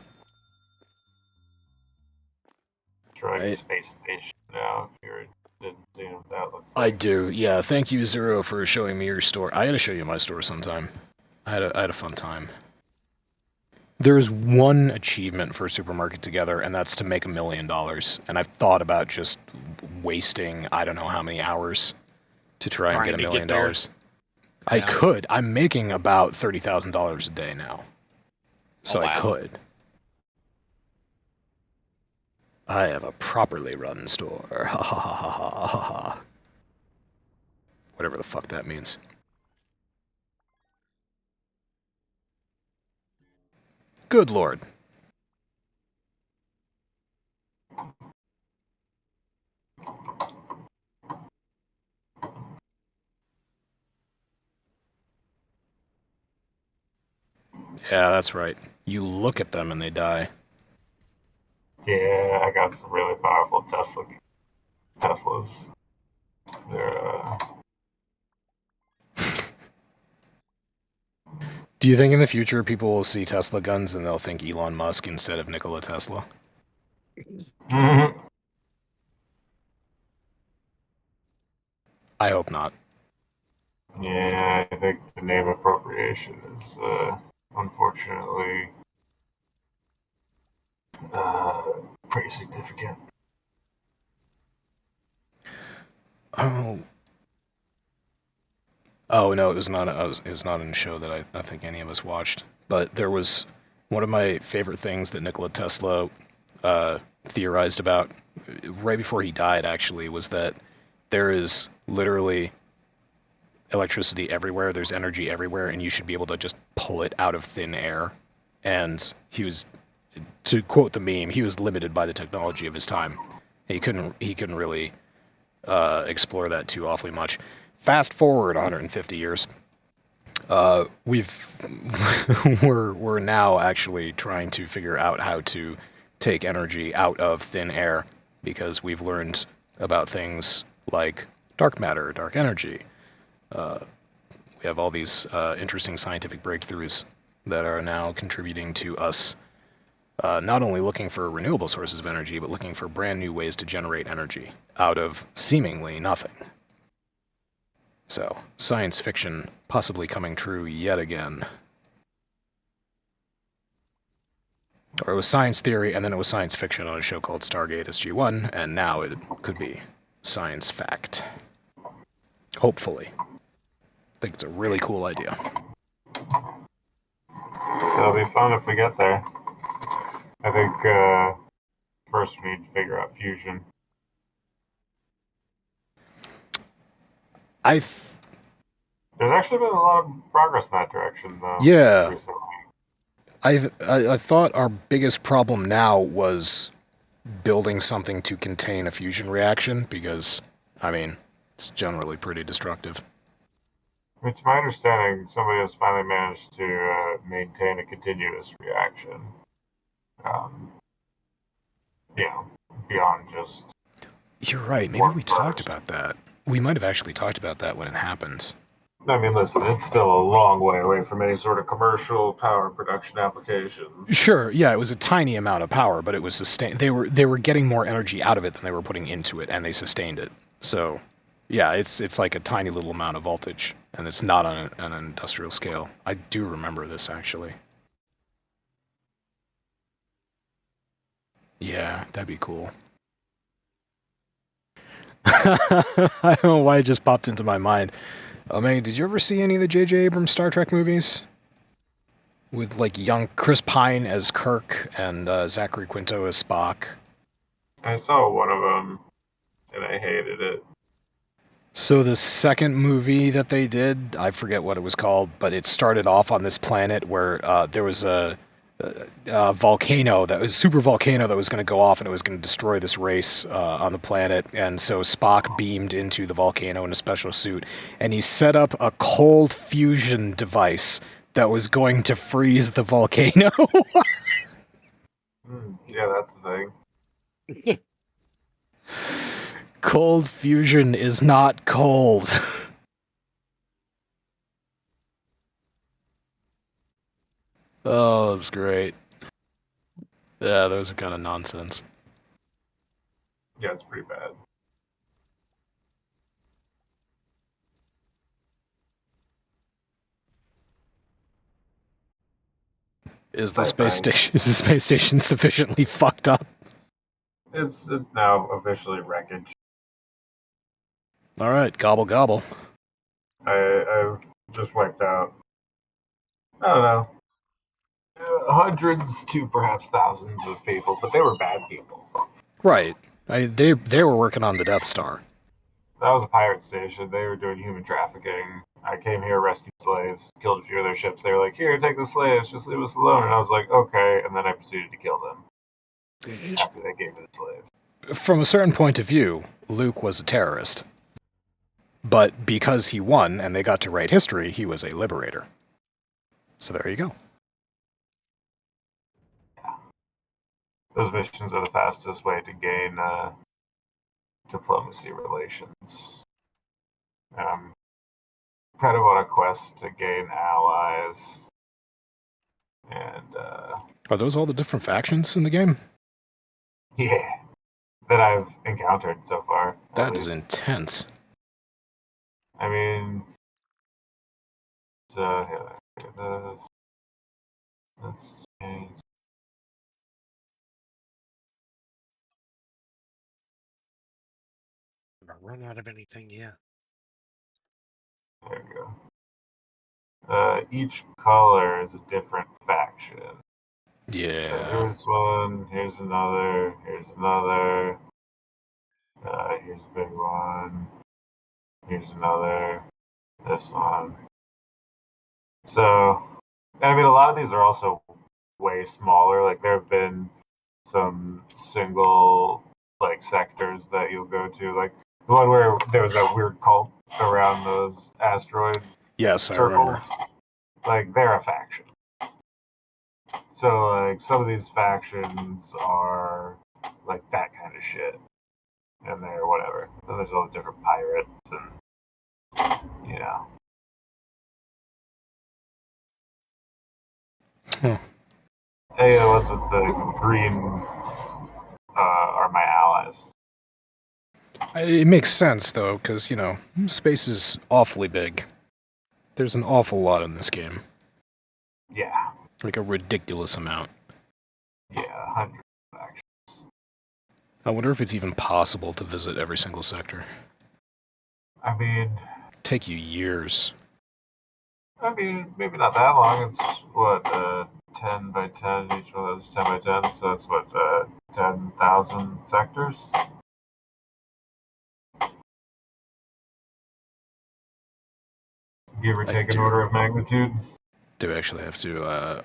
[SPEAKER 3] Trying Space Station now, if you're interested in seeing what that looks
[SPEAKER 1] I
[SPEAKER 3] like.
[SPEAKER 1] do, yeah. Thank you, Zero, for showing me your store. I gotta show you my store sometime. I had a fun time. There is one achievement for Supermarket Together, and that's to make $1 million. And I've thought about just wasting I don't know how many hours to try and get $1 million. I could. I'm making about $30,000 a day now. So
[SPEAKER 2] wow.
[SPEAKER 1] I could. I have a properly run store. Ha ha ha ha ha ha ha. Whatever the fuck that means. Good lord. Yeah, that's right. You look at them and they die.
[SPEAKER 3] Yeah, I got some really powerful Teslas. They're,
[SPEAKER 1] Do you think in the future people will see Tesla guns and they'll think Elon Musk instead of Nikola Tesla?
[SPEAKER 3] mm-hmm.
[SPEAKER 1] I hope not.
[SPEAKER 3] Yeah, I think the name appropriation is unfortunately pretty significant.
[SPEAKER 1] Oh no, it was not. It was not in a show that I think any of us watched. But there was one of my favorite things that Nikola Tesla theorized about right before he died. Actually, was that there is literally electricity everywhere. There's energy everywhere, and you should be able to just pull it out of thin air. And he was, to quote the meme, he was limited by the technology of his time. He couldn't really explore that too awfully much. Fast forward 150 years, we're now actually trying to figure out how to take energy out of thin air, because we've learned about things like dark matter, dark energy. We have all these interesting scientific breakthroughs that are now contributing to us not only looking for renewable sources of energy, but looking for brand new ways to generate energy out of seemingly nothing. So, science fiction possibly coming true yet again. Or it was science theory, and then it was science fiction on a show called Stargate SG-1, and now it could be science fact. Hopefully. I think it's a really cool idea.
[SPEAKER 3] It'll be fun if we get there. I think first we need to figure out fusion. There's actually been a lot of progress in that direction, though.
[SPEAKER 1] Yeah.
[SPEAKER 3] Recently.
[SPEAKER 1] I thought our biggest problem now was building something to contain a fusion reaction, because, I mean, it's generally pretty destructive.
[SPEAKER 3] I mean, to my understanding, somebody has finally managed to maintain a continuous reaction. Beyond just...
[SPEAKER 1] You're right. Maybe we talked about that. We might have actually talked about that when it happened.
[SPEAKER 3] I mean, listen, it's still a long way away from any sort of commercial power production applications.
[SPEAKER 1] Sure, yeah, it was a tiny amount of power, but it was sustained. They were getting more energy out of it than they were putting into it, and they sustained it. So, yeah, it's like a tiny little amount of voltage, and it's not on an industrial scale. I do remember this, actually. Yeah, that'd be cool. I don't know why it just popped into my mind. Omega, did you ever see any of the J.J. Abrams Star Trek movies? With, like, young Chris Pine as Kirk and Zachary Quinto as Spock.
[SPEAKER 3] I saw one of them, and I hated it.
[SPEAKER 1] So the second movie that they did, I forget what it was called, but it started off on this planet where there was a volcano, that was super volcano that was going to go off and it was going to destroy this race on the planet. And so Spock beamed into the volcano in a special suit, and he set up a cold fusion device that was going to freeze the volcano.
[SPEAKER 3] Yeah, that's the thing.
[SPEAKER 1] Cold fusion is not cold. Oh, that's great. Yeah, those are kind of nonsense.
[SPEAKER 3] Yeah, it's pretty bad.
[SPEAKER 1] Is the space station sufficiently fucked up?
[SPEAKER 3] It's now officially wreckage.
[SPEAKER 1] All right, gobble gobble.
[SPEAKER 3] I've just wiped out, I don't know, hundreds to perhaps thousands of people, but they were bad people.
[SPEAKER 1] Right. They were working on the Death Star.
[SPEAKER 3] That was a pirate station. They were doing human trafficking. I came here, rescued slaves, killed a few of their ships. They were like, here, take the slaves, just leave us alone. And I was like, okay. And then I proceeded to kill them after they gave me the slave.
[SPEAKER 1] From a certain point of view, Luke was a terrorist. But because he won and they got to write history, he was a liberator. So there you go.
[SPEAKER 3] Yeah. Those missions are the fastest way to gain diplomacy relations. And I'm kind of on a quest to gain allies. And
[SPEAKER 1] are those all the different factions in the game?
[SPEAKER 3] Yeah, that I've encountered so far.
[SPEAKER 1] That is intense.
[SPEAKER 3] I mean, let's change.
[SPEAKER 2] I've run out of anything yet.
[SPEAKER 3] There we go. Each color is a different faction.
[SPEAKER 1] Yeah.
[SPEAKER 3] So here's one, here's another, here's another. Here's a big one. Here's another. This one. So, I mean, a lot of these are also way smaller. Like, there have been some single, like, sectors that you'll go to. Like, the one where there was that weird cult around those asteroid
[SPEAKER 1] circles. I remember.
[SPEAKER 3] Like, they're a faction. So, like, some of these factions are, like, that kind of shit. And they're whatever. Then there's all the different pirates and, you know. Hey, what's with the green are my allies.
[SPEAKER 1] It makes sense, though, because, you know, space is awfully big. There's an awful lot in this game.
[SPEAKER 3] Yeah.
[SPEAKER 1] Like a ridiculous amount.
[SPEAKER 3] Yeah, 100 factions.
[SPEAKER 1] I wonder if it's even possible to visit every single sector.
[SPEAKER 3] I mean...
[SPEAKER 1] It'd take you years.
[SPEAKER 3] I mean, maybe not that long. It's, what, 10 by 10, each one of those 10 by 10, so that's, what, 10,000 sectors? Give or take an order of magnitude?
[SPEAKER 1] Do actually have to,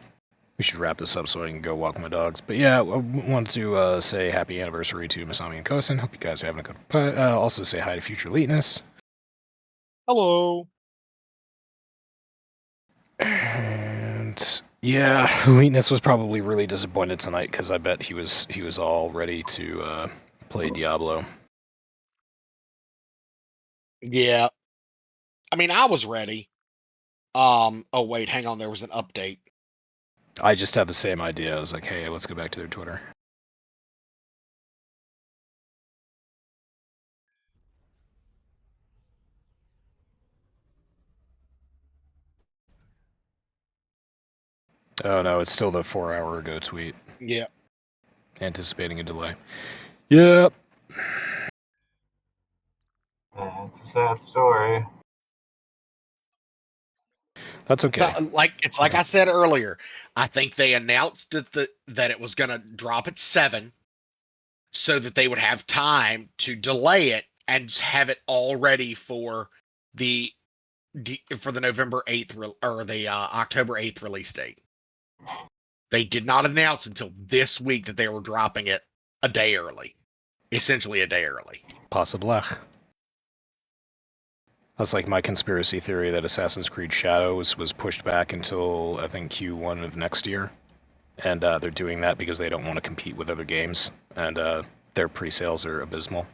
[SPEAKER 1] we should wrap this up so I can go walk my dogs. But yeah, I want to say happy anniversary to Masami and Kosen. Hope you guys are having a good... also say hi to Future Eliteness.
[SPEAKER 2] Hello.
[SPEAKER 1] And yeah, Leetness was probably really disappointed tonight because I bet he was all ready to play Diablo.
[SPEAKER 2] Yeah. I mean, I was ready. Oh wait, hang on. There was an update.
[SPEAKER 1] I just had the same idea. I was like, hey, let's go back to their Twitter. Oh no, it's still the 4 hour ago tweet.
[SPEAKER 2] Yeah.
[SPEAKER 1] Anticipating a delay. Yep.
[SPEAKER 3] It's a sad story.
[SPEAKER 1] That's okay.
[SPEAKER 2] So, it's like I said earlier. I think they announced that it was going to drop at 7, so that they would have time to delay it and have it all ready for the November 8th or the October 8th release date. They did not announce until this week that they were dropping it a day early, essentially a day early.
[SPEAKER 1] Possibly. That's like my conspiracy theory that Assassin's Creed Shadows was pushed back until, I think, Q1 of next year. And they're doing that because they don't want to compete with other games. And their pre-sales are abysmal.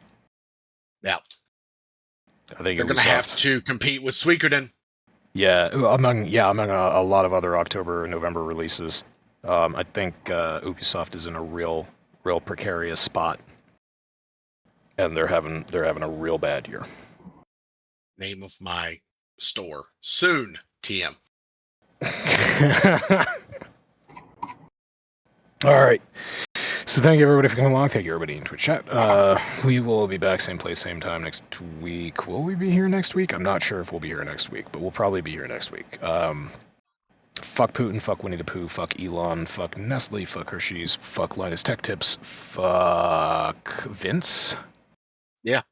[SPEAKER 2] Yeah.
[SPEAKER 1] I think
[SPEAKER 2] they're going to have to compete with Suikoden.
[SPEAKER 1] Yeah, among a lot of other October and November releases. I think Ubisoft is in a real precarious spot. And they're having a real bad year.
[SPEAKER 2] Name of my store. Soon, TM.
[SPEAKER 1] All right. So thank you everybody for coming along. Thank you everybody in Twitch chat. We will be back same place, same time next week. Will we be here next week? I'm not sure if we'll be here next week, but we'll probably be here next week. Fuck Putin, fuck Winnie the Pooh, fuck Elon, fuck Nestle, fuck Hershey's, fuck Linus Tech Tips, fuck Vince.
[SPEAKER 2] Yeah.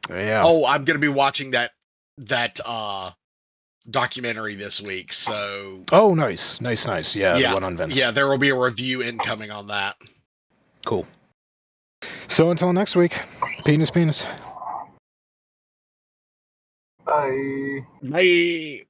[SPEAKER 1] Yeah.
[SPEAKER 2] Oh, I'm gonna be watching that documentary this week. So.
[SPEAKER 1] Oh, nice. Yeah, the one on Vince.
[SPEAKER 2] Yeah, there will be a review incoming on that.
[SPEAKER 1] Cool. So until next week, penis.
[SPEAKER 3] Bye.
[SPEAKER 2] Bye.